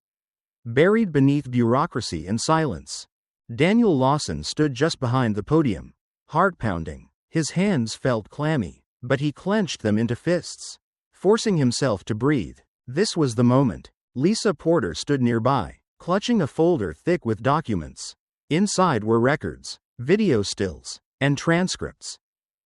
Buried beneath bureaucracy and silence. Daniel Lawson stood just behind the podium, heart pounding. His hands felt clammy, but he clenched them into fists, forcing himself to breathe. This was the moment. Lisa Porter stood nearby, clutching a folder thick with documents. Inside were records, video stills, and transcripts.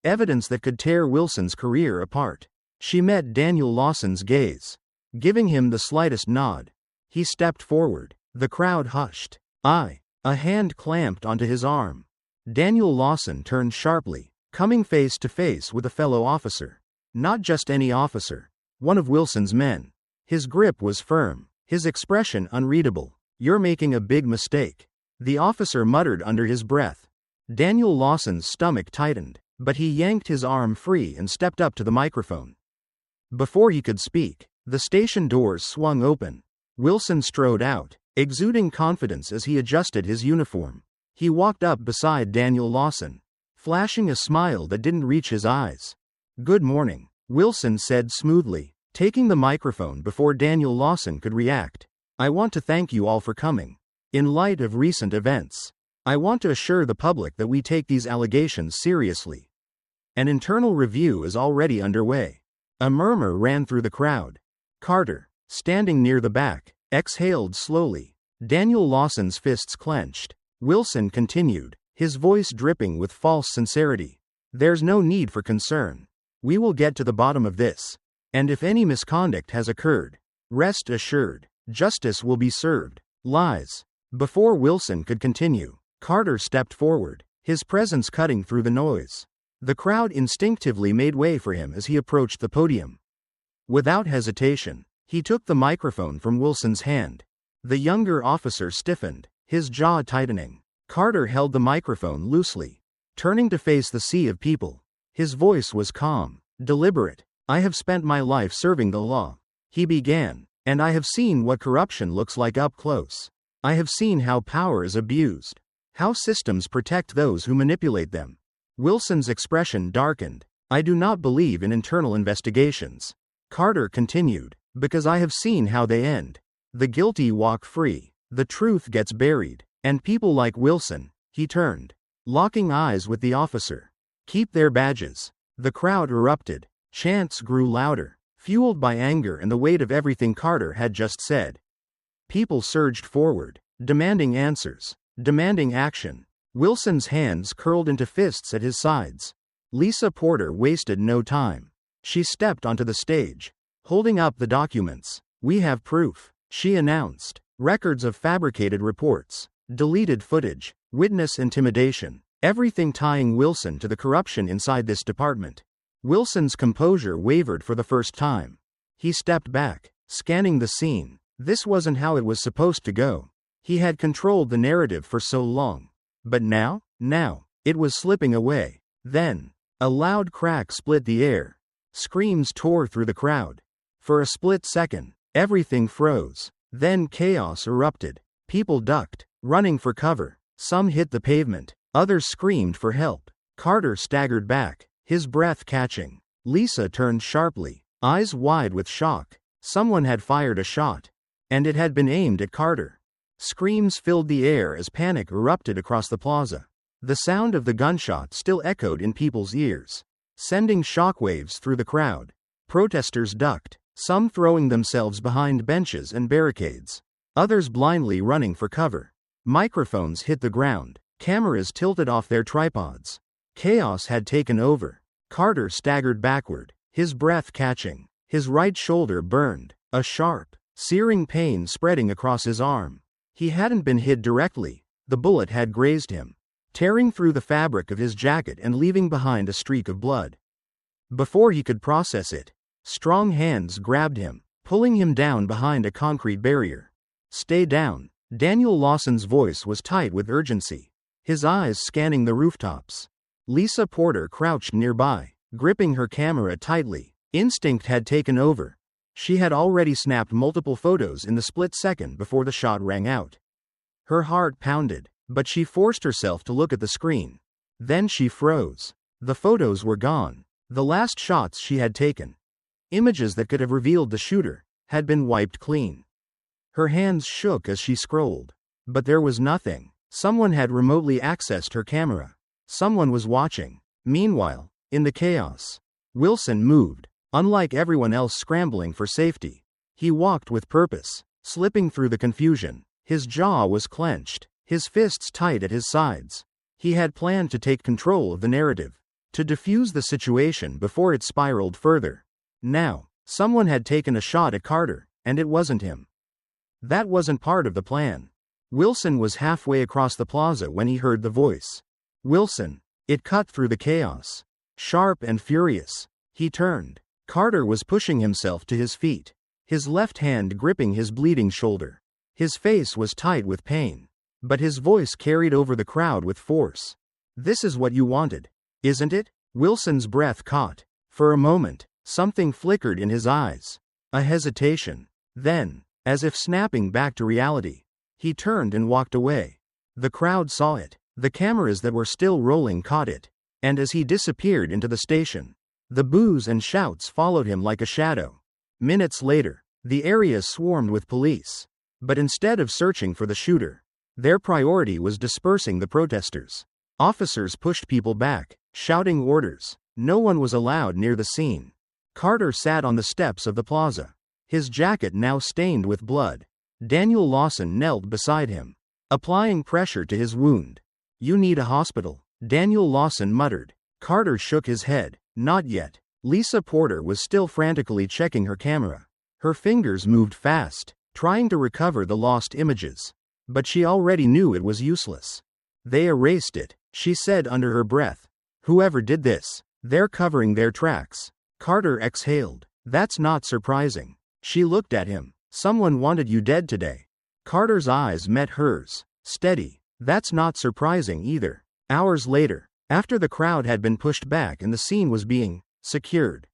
Evidence that could tear Wilson's career apart. She met Daniel Lawson's gaze, giving him the slightest nod. He stepped forward. The crowd hushed. A hand clamped onto his arm. Daniel Lawson turned sharply, coming face to face with a fellow officer. Not just any officer, one of Wilson's men. His grip was firm, his expression unreadable. "You're making a big mistake," the officer muttered under his breath. Daniel Lawson's stomach tightened, but he yanked his arm free and stepped up to the microphone. Before he could speak, the station doors swung open. Wilson strode out, exuding confidence as he adjusted his uniform. He walked up beside Daniel Lawson, flashing a smile that didn't reach his eyes. "Good morning," Wilson said smoothly, taking the microphone before Daniel Lawson could react. "I want to thank you all for coming. In light of recent events, I want to assure the public that we take these allegations seriously. An internal review is already underway." A murmur ran through the crowd. Carter, standing near the back, exhaled slowly. Daniel Lawson's fists clenched. Wilson continued, his voice dripping with false sincerity. "There's no need for concern. We will get to the bottom of this. And if any misconduct has occurred, rest assured, justice will be served." Lies. Before Wilson could continue, Carter stepped forward, his presence cutting through the noise. The crowd instinctively made way for him as he approached the podium. Without hesitation, he took the microphone from Wilson's hand. The younger officer stiffened, his jaw tightening. Carter held the microphone loosely, turning to face the sea of people. His voice was calm, deliberate. "I have spent my life serving the law," he began, "and I have seen what corruption looks like up close. I have seen how power is abused, how systems protect those who manipulate them." Wilson's expression darkened. "I do not believe in internal investigations," Carter continued, "because I have seen how they end. The guilty walk free, the truth gets buried, and people like Wilson," he turned, locking eyes with the officer, "keep their badges." The crowd erupted. Chants grew louder, fueled by anger and the weight of everything Carter had just said. People surged forward, demanding answers, demanding action. Wilson's hands curled into fists at his sides. Lisa Porter wasted no time. She stepped onto the stage, holding up the documents. "We have proof," she announced. "Records of fabricated reports, deleted footage, witness intimidation, everything tying Wilson to the corruption inside this department." Wilson's composure wavered for the first time. He stepped back, scanning the scene. This wasn't how it was supposed to go. He had controlled the narrative for so long. But now, it was slipping away. Then, a loud crack split the air. Screams tore through the crowd. For a split second, everything froze. Then chaos erupted. People ducked, running for cover. Some hit the pavement. Others screamed for help. Carter staggered back, his breath catching. Lisa turned sharply, eyes wide with shock. Someone had fired a shot, and it had been aimed at Carter. Screams filled the air as panic erupted across the plaza. The sound of the gunshot still echoed in people's ears, sending shockwaves through the crowd. Protesters ducked, some throwing themselves behind benches and barricades, others blindly running for cover. Microphones hit the ground, cameras tilted off their tripods. Chaos had taken over. Carter staggered backward, his breath catching. His right shoulder burned, a sharp, searing pain spreading across his arm. He hadn't been hit directly. The bullet had grazed him, tearing through the fabric of his jacket and leaving behind a streak of blood. Before he could process it, strong hands grabbed him, pulling him down behind a concrete barrier. "Stay down." Daniel Lawson's voice was tight with urgency, his eyes scanning the rooftops. Lisa Porter crouched nearby, gripping her camera tightly. Instinct had taken over. She had already snapped multiple photos in the split second before the shot rang out. Her heart pounded, but she forced herself to look at the screen. Then she froze. The photos were gone. The last shots she had taken, images that could have revealed the shooter, had been wiped clean. Her hands shook as she scrolled. But there was nothing. Someone had remotely accessed her camera. Someone was watching. Meanwhile, in the chaos, Wilson moved. Unlike everyone else scrambling for safety, he walked with purpose, slipping through the confusion. His jaw was clenched, his fists tight at his sides. He had planned to take control of the narrative, to defuse the situation before it spiraled further. Now, someone had taken a shot at Carter, and it wasn't him. That wasn't part of the plan. Wilson was halfway across the plaza when he heard the voice. "Wilson." It cut through the chaos. Sharp and furious. He turned. Carter was pushing himself to his feet, his left hand gripping his bleeding shoulder. His face was tight with pain, but his voice carried over the crowd with force. "This is what you wanted, isn't it?" Wilson's breath caught. For a moment, something flickered in his eyes. A hesitation. Then, as if snapping back to reality, he turned and walked away. The crowd saw it. The cameras that were still rolling caught it, and as he disappeared into the station, the boos and shouts followed him like a shadow. Minutes later, the area swarmed with police. But instead of searching for the shooter, their priority was dispersing the protesters. Officers pushed people back, shouting orders. No one was allowed near the scene. Carter sat on the steps of the plaza, his jacket now stained with blood. Daniel Lawson knelt beside him, applying pressure to his wound. "You need a hospital," Daniel Lawson muttered. Carter shook his head. "Not yet." Lisa Porter was still frantically checking her camera. Her fingers moved fast, trying to recover the lost images. But she already knew it was useless. "They erased it," she said under her breath. "Whoever did this, they're covering their tracks." Carter exhaled. "That's not surprising." She looked at him. "Someone wanted you dead today." Carter's eyes met hers. "Steady." "That's not surprising either." Hours later, after the crowd had been pushed back and the scene was being secured,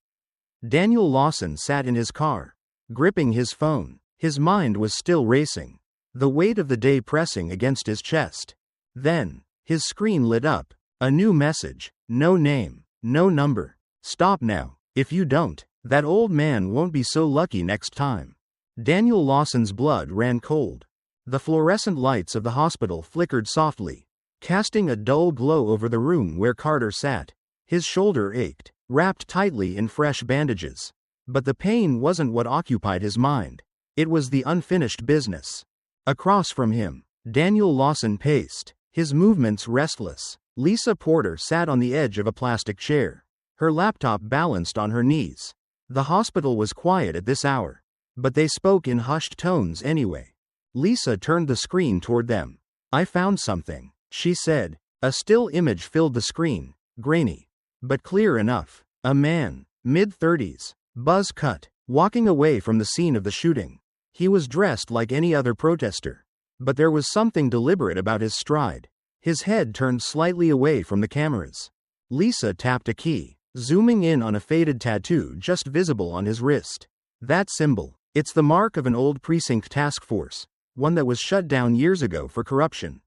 Daniel Lawson sat in his car, gripping his phone. His mind was still racing, the weight of the day pressing against his chest. Then, his screen lit up. A new message. No name, no number. "Stop now. If you don't, that old man won't be so lucky next time." Daniel Lawson's blood ran cold. The fluorescent lights of the hospital flickered softly, casting a dull glow over the room where Carter sat. His shoulder ached, wrapped tightly in fresh bandages. But the pain wasn't what occupied his mind. It was the unfinished business. Across from him, Daniel Lawson paced, his movements restless. Lisa Porter sat on the edge of a plastic chair, her laptop balanced on her knees. The hospital was quiet at this hour, but they spoke in hushed tones anyway. Lisa turned the screen toward them. "I found something," she said. A still image filled the screen, grainy, but clear enough. A man, mid-30s, buzz cut, walking away from the scene of the shooting. He was dressed like any other protester, but there was something deliberate about his stride. His head turned slightly away from the cameras. Lisa tapped a key, zooming in on a faded tattoo just visible on his wrist. "That symbol, it's the mark of an old precinct task force, one that was shut down years ago for corruption."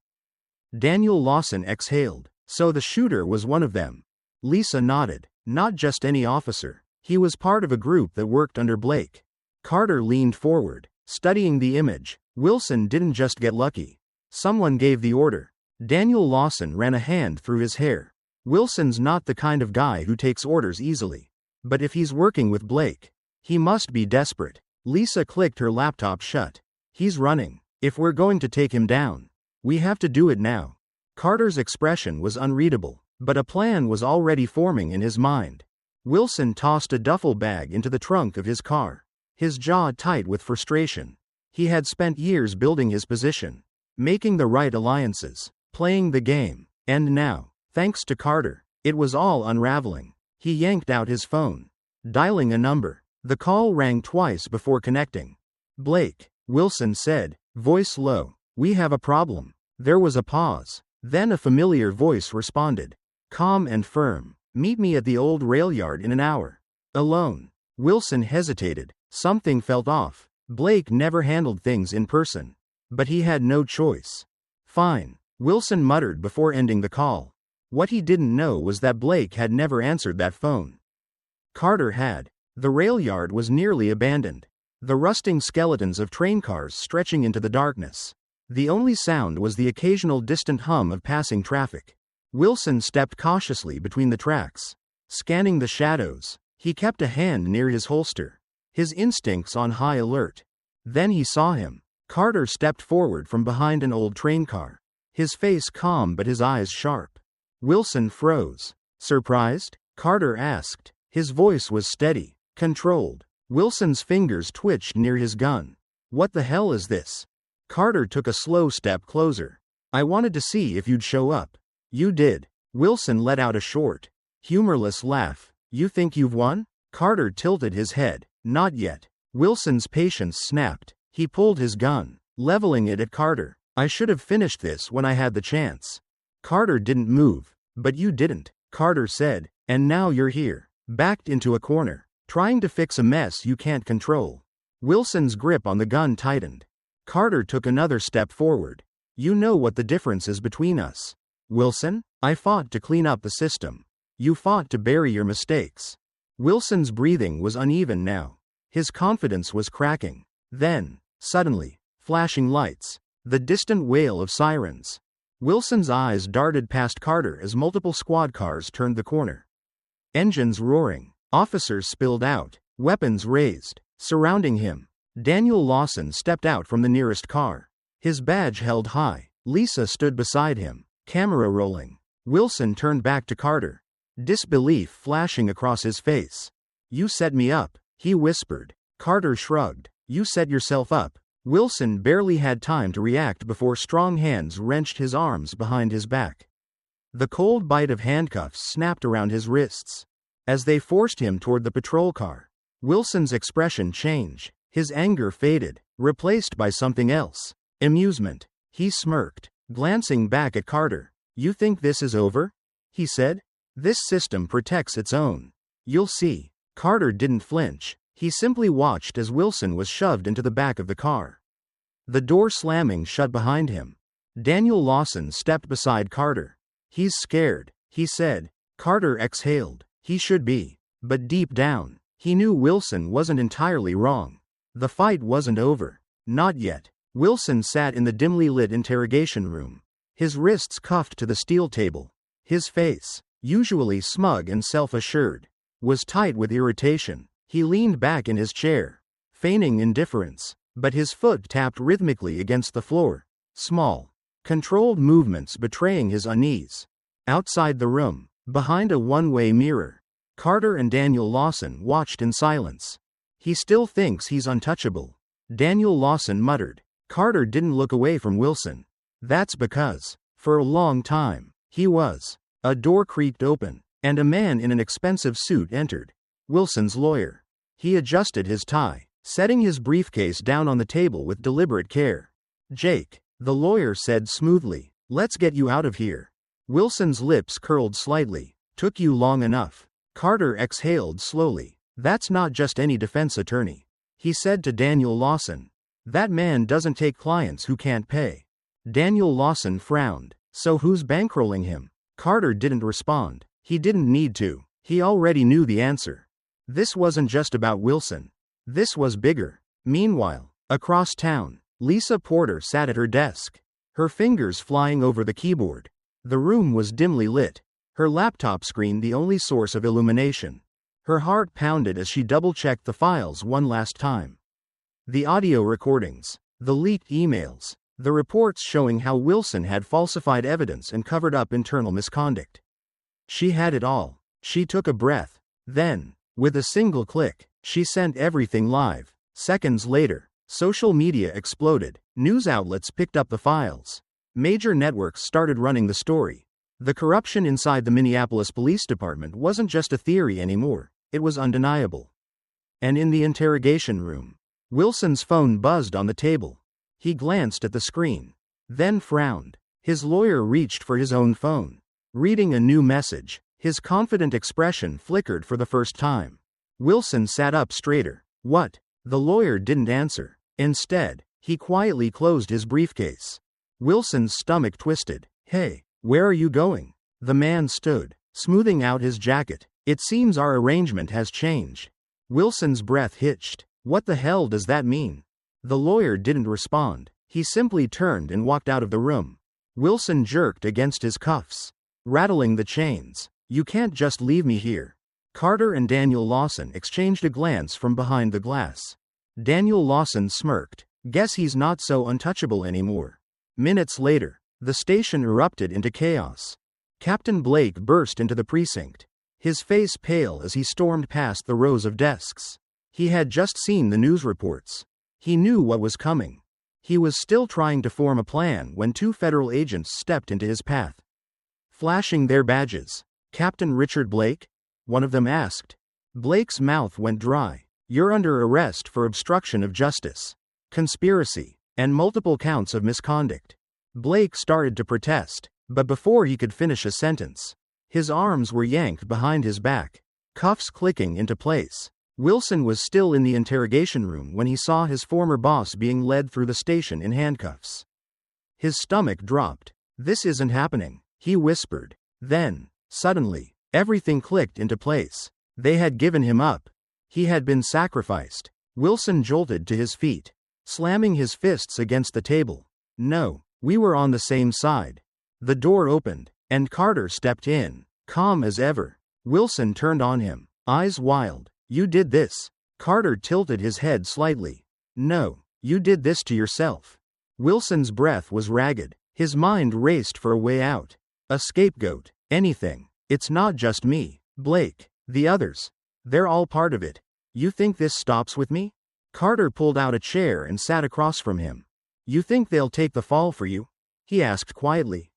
Daniel Lawson exhaled. "So the shooter was one of them." Lisa nodded. "Not just any officer. He was part of a group that worked under Blake." Carter leaned forward, studying the image. "Wilson didn't just get lucky. Someone gave the order." Daniel Lawson ran a hand through his hair. "Wilson's not the kind of guy who takes orders easily. But if he's working with Blake, he must be desperate." Lisa clicked her laptop shut. "He's running. If we're going to take him down, we have to do it now." Carter's expression was unreadable, but a plan was already forming in his mind. Wilson tossed a duffel bag into the trunk of his car, his jaw tight with frustration. He had spent years building his position, making the right alliances, playing the game, and now, thanks to Carter, it was all unraveling. He yanked out his phone, dialing a number. The call rang twice before connecting. "Blake," Wilson said, voice low. "We have a problem." There was a pause. Then a familiar voice responded, calm and firm. "Meet me at the old rail yard in an hour." "Alone." Wilson hesitated. Something felt off. Blake never handled things in person. But he had no choice. "Fine," Wilson muttered before ending the call. What he didn't know was that Blake had never answered that phone. Carter had. The rail yard was nearly abandoned, the rusting skeletons of train cars stretching into the darkness. The only sound was the occasional distant hum of passing traffic. Wilson stepped cautiously between the tracks, scanning the shadows. He kept a hand near his holster, his instincts on high alert. Then he saw him. Carter stepped forward from behind an old train car, his face calm but his eyes sharp. Wilson froze. "Surprised?" Carter asked. His voice was steady, controlled. Wilson's fingers twitched near his gun. "What the hell is this?" Carter took a slow step closer. "I wanted to see if you'd show up." "You did." Wilson let out a short, humorless laugh. "You think you've won?" Carter tilted his head. "Not yet." Wilson's patience snapped. He pulled his gun, leveling it at Carter. "I should have finished this when I had the chance." Carter didn't move. "But you didn't," Carter said, "and now you're here, backed into a corner, trying to fix a mess you can't control." Wilson's grip on the gun tightened. Carter took another step forward. "You know what the difference is between us." Wilson, I fought to clean up the system. You fought to bury your mistakes. Wilson's breathing was uneven now. His confidence was cracking. Then, suddenly, flashing lights. The distant wail of sirens. Wilson's eyes darted past Carter as multiple squad cars turned the corner. Engines roaring. Officers spilled out. Weapons raised. Surrounding him. Daniel Lawson stepped out from the nearest car. His badge held high. Lisa stood beside him. Camera rolling. Wilson turned back to Carter. Disbelief flashing across his face. You set me up, he whispered. Carter shrugged. You set yourself up. Wilson barely had time to react before strong hands wrenched his arms behind his back. The cold bite of handcuffs snapped around his wrists. As they forced him toward the patrol car, Wilson's expression changed. His anger faded, replaced by something else. Amusement. He smirked, glancing back at Carter. You think this is over? He said. This system protects its own. You'll see. Carter didn't flinch. He simply watched as Wilson was shoved into the back of the car. The door slamming shut behind him. Daniel Lawson stepped beside Carter. He's scared, he said. Carter exhaled. He should be. But deep down, he knew Wilson wasn't entirely wrong. The fight wasn't over. Not yet. Wilson sat in the dimly lit interrogation room. His wrists cuffed to the steel table. His face, usually smug and self-assured, was tight with irritation. He leaned back in his chair, feigning indifference, but his foot tapped rhythmically against the floor. Small, controlled movements betraying his unease. Outside the room, behind a one-way mirror, Carter and Daniel Lawson watched in silence. He still thinks he's untouchable, Daniel Lawson muttered. Carter didn't look away from Wilson. That's because, for a long time, he was. A door creaked open, and a man in an expensive suit entered. Wilson's lawyer. He adjusted his tie, setting his briefcase down on the table with deliberate care. Jake, the lawyer said smoothly, let's get you out of here. Wilson's lips curled slightly. Took you long enough. Carter exhaled slowly. That's not just any defense attorney. He said to Daniel Lawson. That man doesn't take clients who can't pay. Daniel Lawson frowned. So who's bankrolling him? Carter didn't respond. He didn't need to. He already knew the answer. This wasn't just about Wilson. This was bigger. Meanwhile, across town, Lisa Porter sat at her desk, her fingers flying over the keyboard. The room was dimly lit, her laptop screen the only source of illumination. Her heart pounded as she double-checked the files one last time. The audio recordings, the leaked emails, the reports showing how Wilson had falsified evidence and covered up internal misconduct. She had it all. She took a breath. Then, with a single click, she sent everything live. Seconds later, social media exploded. News outlets picked up the files. Major networks started running the story. The corruption inside the Minneapolis Police Department wasn't just a theory anymore. It was undeniable. And in the interrogation room, Wilson's phone buzzed on the table. He glanced at the screen, then frowned. His lawyer reached for his own phone. Reading a new message, his confident expression flickered for the first time. Wilson sat up straighter. What? The lawyer didn't answer. Instead, he quietly closed his briefcase. Wilson's stomach twisted. Hey, where are you going? The man stood, smoothing out his jacket. It seems our arrangement has changed. Wilson's breath hitched. What the hell does that mean? The lawyer didn't respond. He simply turned and walked out of the room. Wilson jerked against his cuffs, rattling the chains. You can't just leave me here. Carter and Daniel Lawson exchanged a glance from behind the glass. Daniel Lawson smirked. Guess he's not so untouchable anymore. Minutes later, the station erupted into chaos. Captain Blake burst into the precinct, his face pale as he stormed past the rows of desks. He had just seen the news reports. He knew what was coming. He was still trying to form a plan when two federal agents stepped into his path. Flashing their badges. Captain Richard Blake? One of them asked. Blake's mouth went dry. You're under arrest for obstruction of justice, conspiracy, and multiple counts of misconduct. Blake started to protest, but before he could finish a sentence, his arms were yanked behind his back, cuffs clicking into place. Wilson was still in the interrogation room when he saw his former boss being led through the station in handcuffs. His stomach dropped. This isn't happening, he whispered. Then, suddenly, everything clicked into place. They had given him up. He had been sacrificed. Wilson jolted to his feet, slamming his fists against the table. No, we were on the same side. The door opened, and Carter stepped in, calm as ever. Wilson turned on him, eyes wild. You did this. Carter tilted his head slightly. No, you did this to yourself. Wilson's breath was ragged. His mind raced for a way out. A scapegoat. Anything. It's not just me, Blake. The others. They're all part of it. You think this stops with me? Carter pulled out a chair and sat across from him. You think they'll take the fall for you? He asked quietly.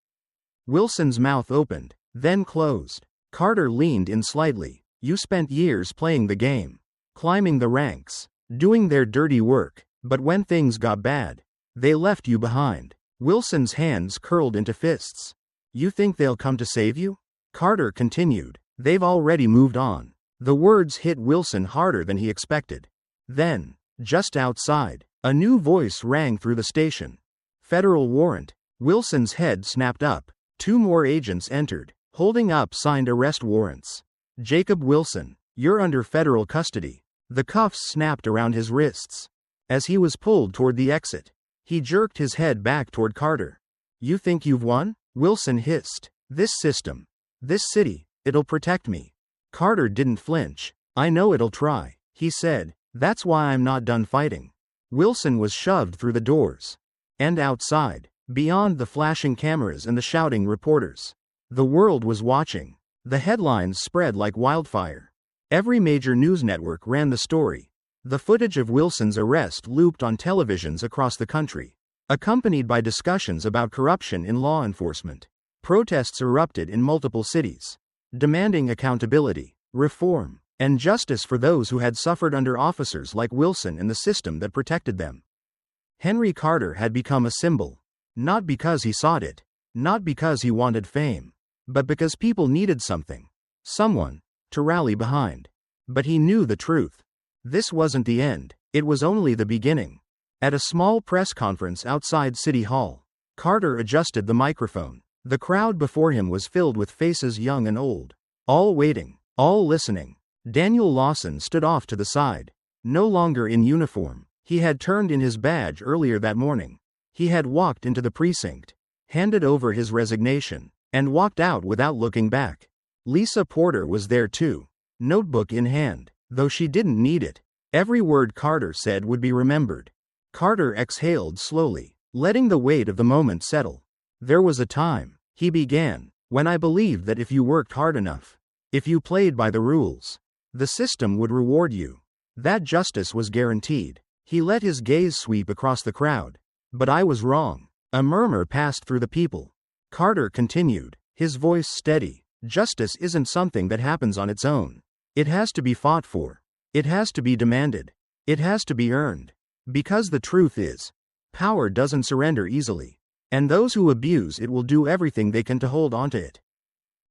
Wilson's mouth opened, then closed. Carter leaned in slightly. You spent years playing the game, climbing the ranks, doing their dirty work, but when things got bad, they left you behind. Wilson's hands curled into fists. You think they'll come to save you? Carter continued. They've already moved on. The words hit Wilson harder than he expected. Then, just outside, a new voice rang through the station. Federal warrant. Wilson's head snapped up. 2 more agents entered, holding up signed arrest warrants. Jacob Wilson, you're under federal custody. The cuffs snapped around his wrists. As he was pulled toward the exit, he jerked his head back toward Carter. You think you've won? Wilson hissed. This system, this city, it'll protect me. Carter didn't flinch. I know it'll try, he said. That's why I'm not done fighting. Wilson was shoved through the doors. And outside, beyond the flashing cameras and the shouting reporters, the world was watching. The headlines spread like wildfire. Every major news network ran the story. The footage of Wilson's arrest looped on televisions across the country, accompanied by discussions about corruption in law enforcement. Protests erupted in multiple cities, demanding accountability, reform, and justice for those who had suffered under officers like Wilson and the system that protected them. Henry Carter had become a symbol, not because he sought it, not because he wanted fame, but because people needed someone, to rally behind. But he knew the truth. This wasn't the end, it was only the beginning. At a small press conference outside City Hall, Carter adjusted the microphone. The crowd before him was filled with faces young and old, all waiting, all listening. Daniel Lawson stood off to the side. No longer in uniform, he had turned in his badge earlier that morning. He had walked into the precinct, handed over his resignation, and walked out without looking back. Lisa Porter was there too, notebook in hand, though she didn't need it. Every word Carter said would be remembered. Carter exhaled slowly, letting the weight of the moment settle. There was a time, he began, when I believed that if you worked hard enough, if you played by the rules, the system would reward you. That justice was guaranteed. He let his gaze sweep across the crowd. But I was wrong. A murmur passed through the people. Carter continued, his voice steady. Justice isn't something that happens on its own. It has to be fought for. It has to be demanded. It has to be earned. Because the truth is, power doesn't surrender easily. And those who abuse it will do everything they can to hold onto it.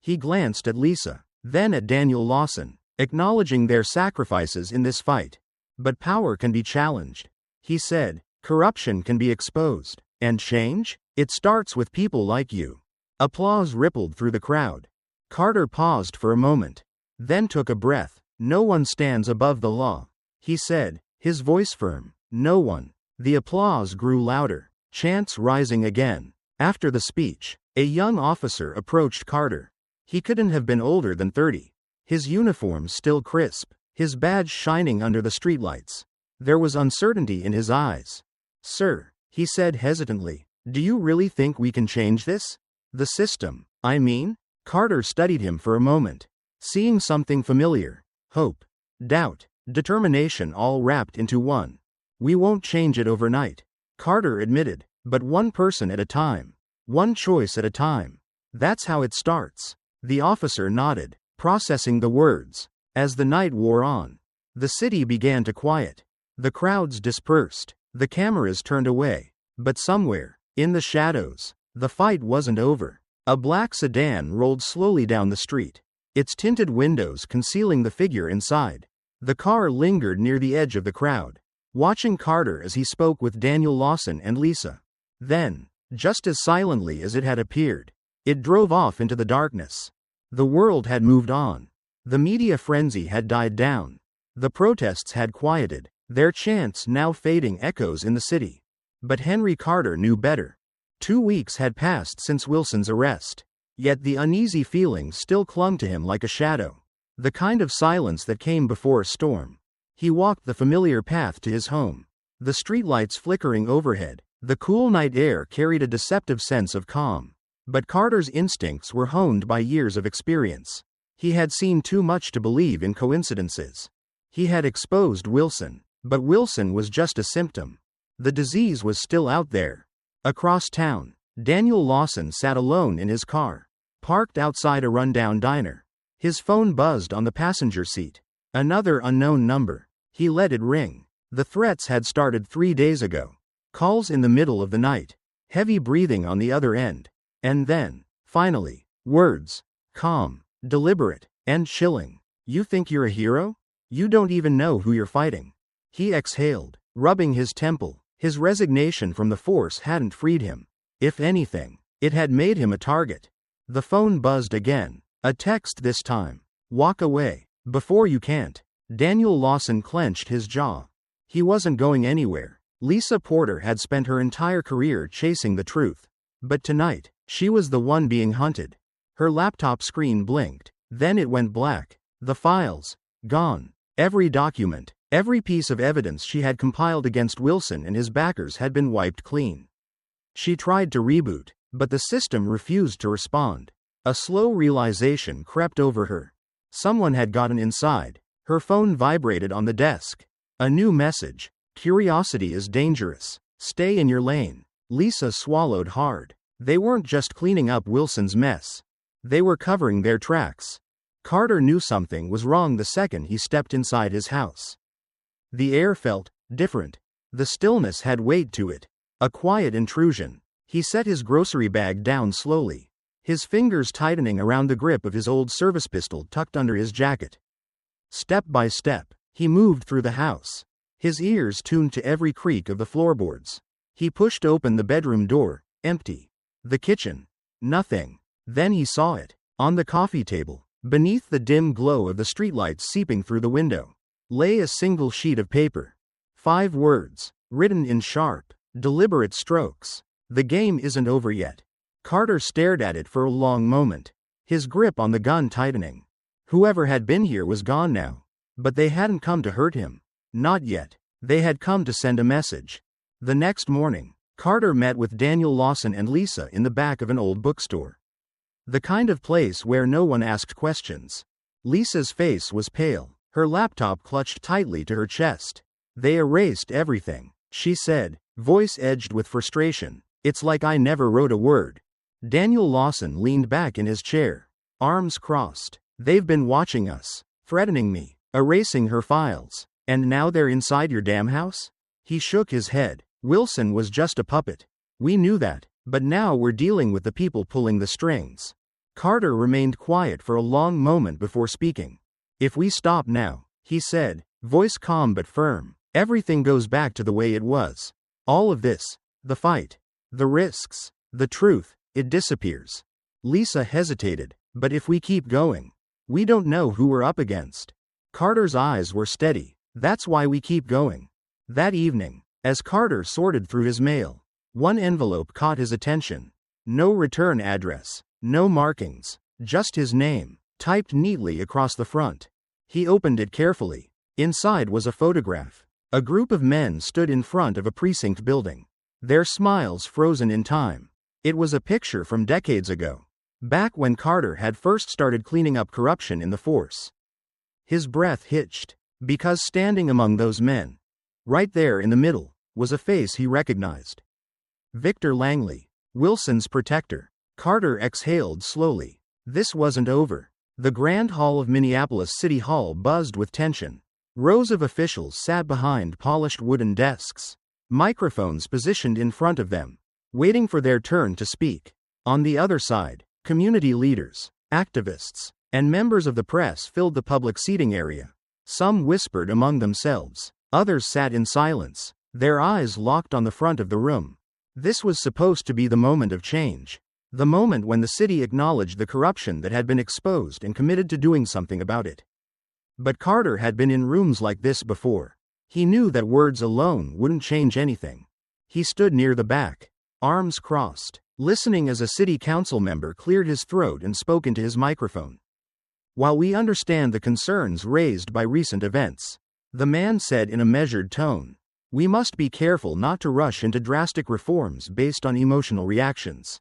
He glanced at Lisa, then at Daniel Lawson, acknowledging their sacrifices in this fight. But power can be challenged. He said, corruption can be exposed. And change? It starts with people like you. Applause rippled through the crowd. Carter paused for a moment, then took a breath. No one stands above the law, he said, his voice firm. No one. The applause grew louder, chants rising again. After the speech, a young officer approached Carter. He couldn't have been older than 30. His uniform still crisp, his badge shining under the streetlights. There was uncertainty in his eyes. Sir, he said hesitantly, do you really think we can change this? The system, I mean? Carter studied him for a moment, seeing something familiar. Hope, doubt, determination all wrapped into one. We won't change it overnight, Carter admitted, but one person at a time. One choice at a time. That's how it starts. The officer nodded, processing the words. As the night wore on, the city began to quiet. The crowds dispersed. The cameras turned away. But somewhere, in the shadows, the fight wasn't over. A black sedan rolled slowly down the street, its tinted windows concealing the figure inside. The car lingered near the edge of the crowd, watching Carter as he spoke with Daniel Lawson and Lisa. Then, just as silently as it had appeared, It drove off into the darkness. The world had moved on. The media frenzy had died down. The protests had quieted, their chants now fading echoes in the city. But Henry Carter knew better. 2 weeks had passed since Wilson's arrest. Yet the uneasy feeling still clung to him like a shadow. The kind of silence that came before a storm. He walked the familiar path to his home. The streetlights flickering overhead, the cool night air carried a deceptive sense of calm. But Carter's instincts were honed by years of experience. He had seen too much to believe in coincidences. He had exposed Wilson, but Wilson was just a symptom. The disease was still out there. Across town, Daniel Lawson sat alone in his car, parked outside a rundown diner. His phone buzzed on the passenger seat. Another unknown number. He let it ring. The threats had started 3 days ago. Calls in the middle of the night. Heavy breathing on the other end. And then, finally, words. Calm, deliberate, and chilling. You think you're a hero? You don't even know who you're fighting. He exhaled, rubbing his temple. His resignation from the force hadn't freed him. If anything, it had made him a target. The phone buzzed again. A text this time. Walk away. Before you can't. Daniel Lawson clenched his jaw. He wasn't going anywhere. Lisa Porter had spent her entire career chasing the truth. But tonight, she was the one being hunted. Her laptop screen blinked. Then it went black. The files. Gone. Every document, every piece of evidence she had compiled against Wilson and his backers had been wiped clean. She tried to reboot, but the system refused to respond. A slow realization crept over her. Someone had gotten inside. Her phone vibrated on the desk. A new message. Curiosity is dangerous. Stay in your lane. Lisa swallowed hard. They weren't just cleaning up Wilson's mess. They were covering their tracks. Carter knew something was wrong the second he stepped inside his house. The air felt different. The stillness had weight to it. A quiet intrusion. He set his grocery bag down slowly, his fingers tightening around the grip of his old service pistol tucked under his jacket. Step by step, he moved through the house, his ears tuned to every creak of the floorboards. He pushed open the bedroom door, empty. The kitchen. Nothing. Then he saw it. On the coffee table, beneath the dim glow of the streetlights seeping through the window, lay a single sheet of paper. 5 words, written in sharp, deliberate strokes. The game isn't over yet. Carter stared at it for a long moment, his grip on the gun tightening. Whoever had been here was gone now. But they hadn't come to hurt him. Not yet. They had come to send a message. The next morning, Carter met with Daniel Lawson and Lisa in the back of an old bookstore. The kind of place where no one asked questions. Lisa's face was pale, her laptop clutched tightly to her chest. They erased everything, she said, voice edged with frustration. It's like I never wrote a word. Daniel Lawson leaned back in his chair, arms crossed. They've been watching us, threatening me, erasing her files. And now they're inside your damn house? He shook his head. Wilson was just a puppet. We knew that, but now we're dealing with the people pulling the strings. Carter remained quiet for a long moment before speaking. If we stop now, he said, voice calm but firm, everything goes back to the way it was. All of this, the fight, the risks, the truth, it disappears. Lisa hesitated, but if we keep going, we don't know who we're up against. Carter's eyes were steady. That's why we keep going. That evening, as Carter sorted through his mail, one envelope caught his attention. No return address, no markings, just his name, typed neatly across the front. He opened it carefully. Inside was a photograph. A group of men stood in front of a precinct building, their smiles frozen in time. It was a picture from decades ago, back when Carter had first started cleaning up corruption in the force. His breath hitched, because standing among those men, right there in the middle, was a face he recognized. Victor Langley, Wilson's protector. Carter exhaled slowly. This wasn't over. The Grand Hall of Minneapolis City Hall buzzed with tension. Rows of officials sat behind polished wooden desks, microphones positioned in front of them, waiting for their turn to speak. On the other side, community leaders, activists, and members of the press filled the public seating area. Some whispered among themselves. Others sat in silence, their eyes locked on the front of the room. This was supposed to be the moment of change. The moment when the city acknowledged the corruption that had been exposed and committed to doing something about it. But Carter had been in rooms like this before. He knew that words alone wouldn't change anything. He stood near the back, arms crossed, listening as a city council member cleared his throat and spoke into his microphone. While we understand the concerns raised by recent events, the man said in a measured tone, we must be careful not to rush into drastic reforms based on emotional reactions.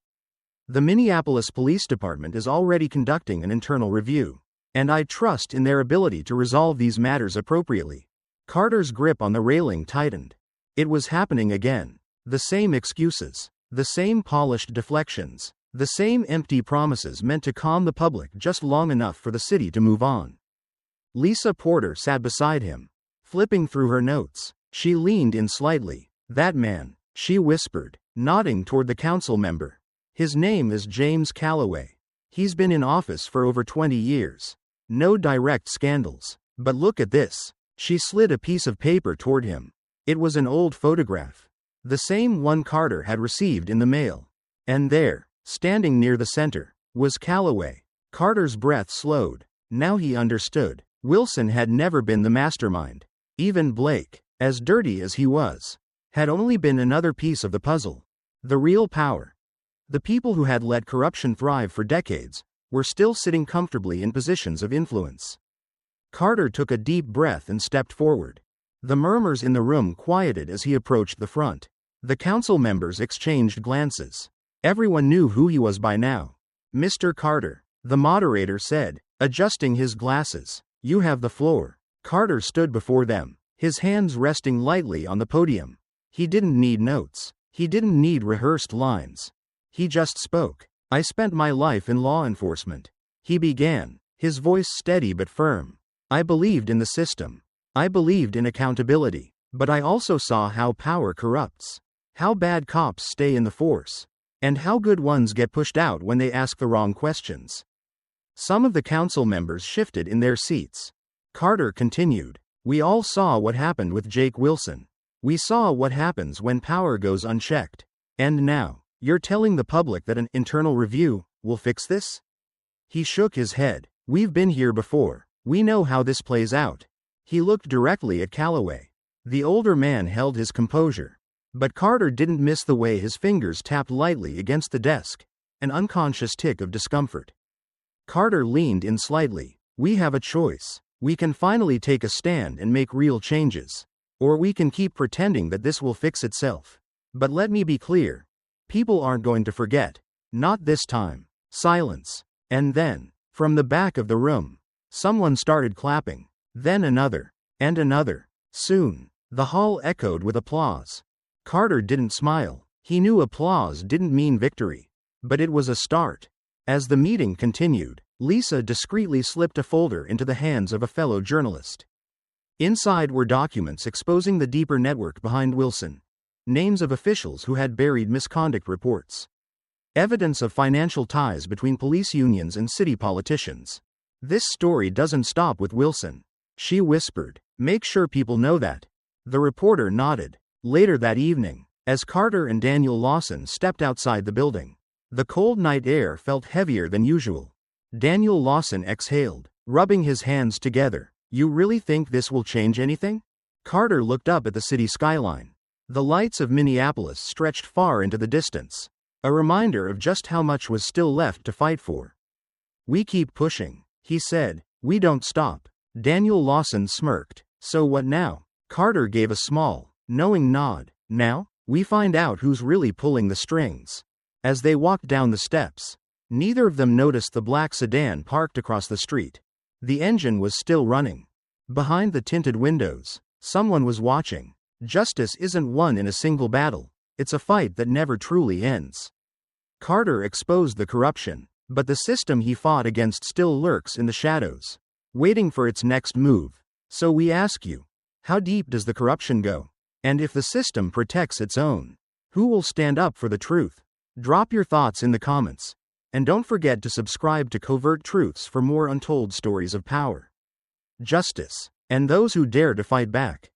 The Minneapolis Police Department is already conducting an internal review, and I trust in their ability to resolve these matters appropriately. Carter's grip on the railing tightened. It was happening again. The same excuses, the same polished deflections, the same empty promises meant to calm the public just long enough for the city to move on. Lisa Porter sat beside him, flipping through her notes. She leaned in slightly. That man, she whispered, nodding toward the council member. His name is James Calloway. He's been in office for over 20 years. No direct scandals. But look at this. She slid a piece of paper toward him. It was an old photograph. The same one Carter had received in the mail. And there, standing near the center, was Calloway. Carter's breath slowed. Now he understood. Wilson had never been the mastermind. Even Blake, as dirty as he was, had only been another piece of the puzzle. The real power. The people who had let corruption thrive for decades were still sitting comfortably in positions of influence. Carter took a deep breath and stepped forward. The murmurs in the room quieted as he approached the front. The council members exchanged glances. Everyone knew who he was by now. Mr. Carter, the moderator said, adjusting his glasses. You have the floor. Carter stood before them, his hands resting lightly on the podium. He didn't need notes. He didn't need rehearsed lines. He just spoke. I spent my life in law enforcement. He began, his voice steady but firm. I believed in the system. I believed in accountability. But I also saw how power corrupts. How bad cops stay in the force. And how good ones get pushed out when they ask the wrong questions. Some of the council members shifted in their seats. Carter continued. We all saw what happened with Jake Wilson. We saw what happens when power goes unchecked. And now, you're telling the public that an internal review will fix this? He shook his head. We've been here before. We know how this plays out. He looked directly at Calloway. The older man held his composure. But Carter didn't miss the way his fingers tapped lightly against the desk, an unconscious tick of discomfort. Carter leaned in slightly. We have a choice. We can finally take a stand and make real changes. Or we can keep pretending that this will fix itself. But let me be clear. People aren't going to forget. Not this time. Silence. And then, from the back of the room, someone started clapping. Then another. And another. Soon, the hall echoed with applause. Carter didn't smile. He knew applause didn't mean victory. But it was a start. As the meeting continued, Lisa discreetly slipped a folder into the hands of a fellow journalist. Inside were documents exposing the deeper network behind Wilson. Names of officials who had buried misconduct reports. Evidence of financial ties between police unions and city politicians. This story doesn't stop with Wilson. She whispered. Make sure people know that. The reporter nodded. Later that evening, as Carter and Daniel Lawson stepped outside the building, the cold night air felt heavier than usual. Daniel Lawson exhaled, rubbing his hands together. You really think this will change anything? Carter looked up at the city skyline. The lights of Minneapolis stretched far into the distance, a reminder of just how much was still left to fight for. We keep pushing, he said. We don't stop. Daniel Lawson smirked. So what now? Carter gave a small, knowing nod. Now, we find out who's really pulling the strings. As they walked down the steps, neither of them noticed the black sedan parked across the street. The engine was still running. Behind the tinted windows, someone was watching. Justice isn't won in a single battle. It's a fight that never truly ends. Carter exposed the corruption, but the system he fought against still lurks in the shadows, waiting for its next move. So we ask you, how deep does the corruption go? And if the system protects its own, who will stand up for the truth? Drop your thoughts in the comments. And don't forget to subscribe to Covert Truths for more untold stories of power, justice, and those who dare to fight back.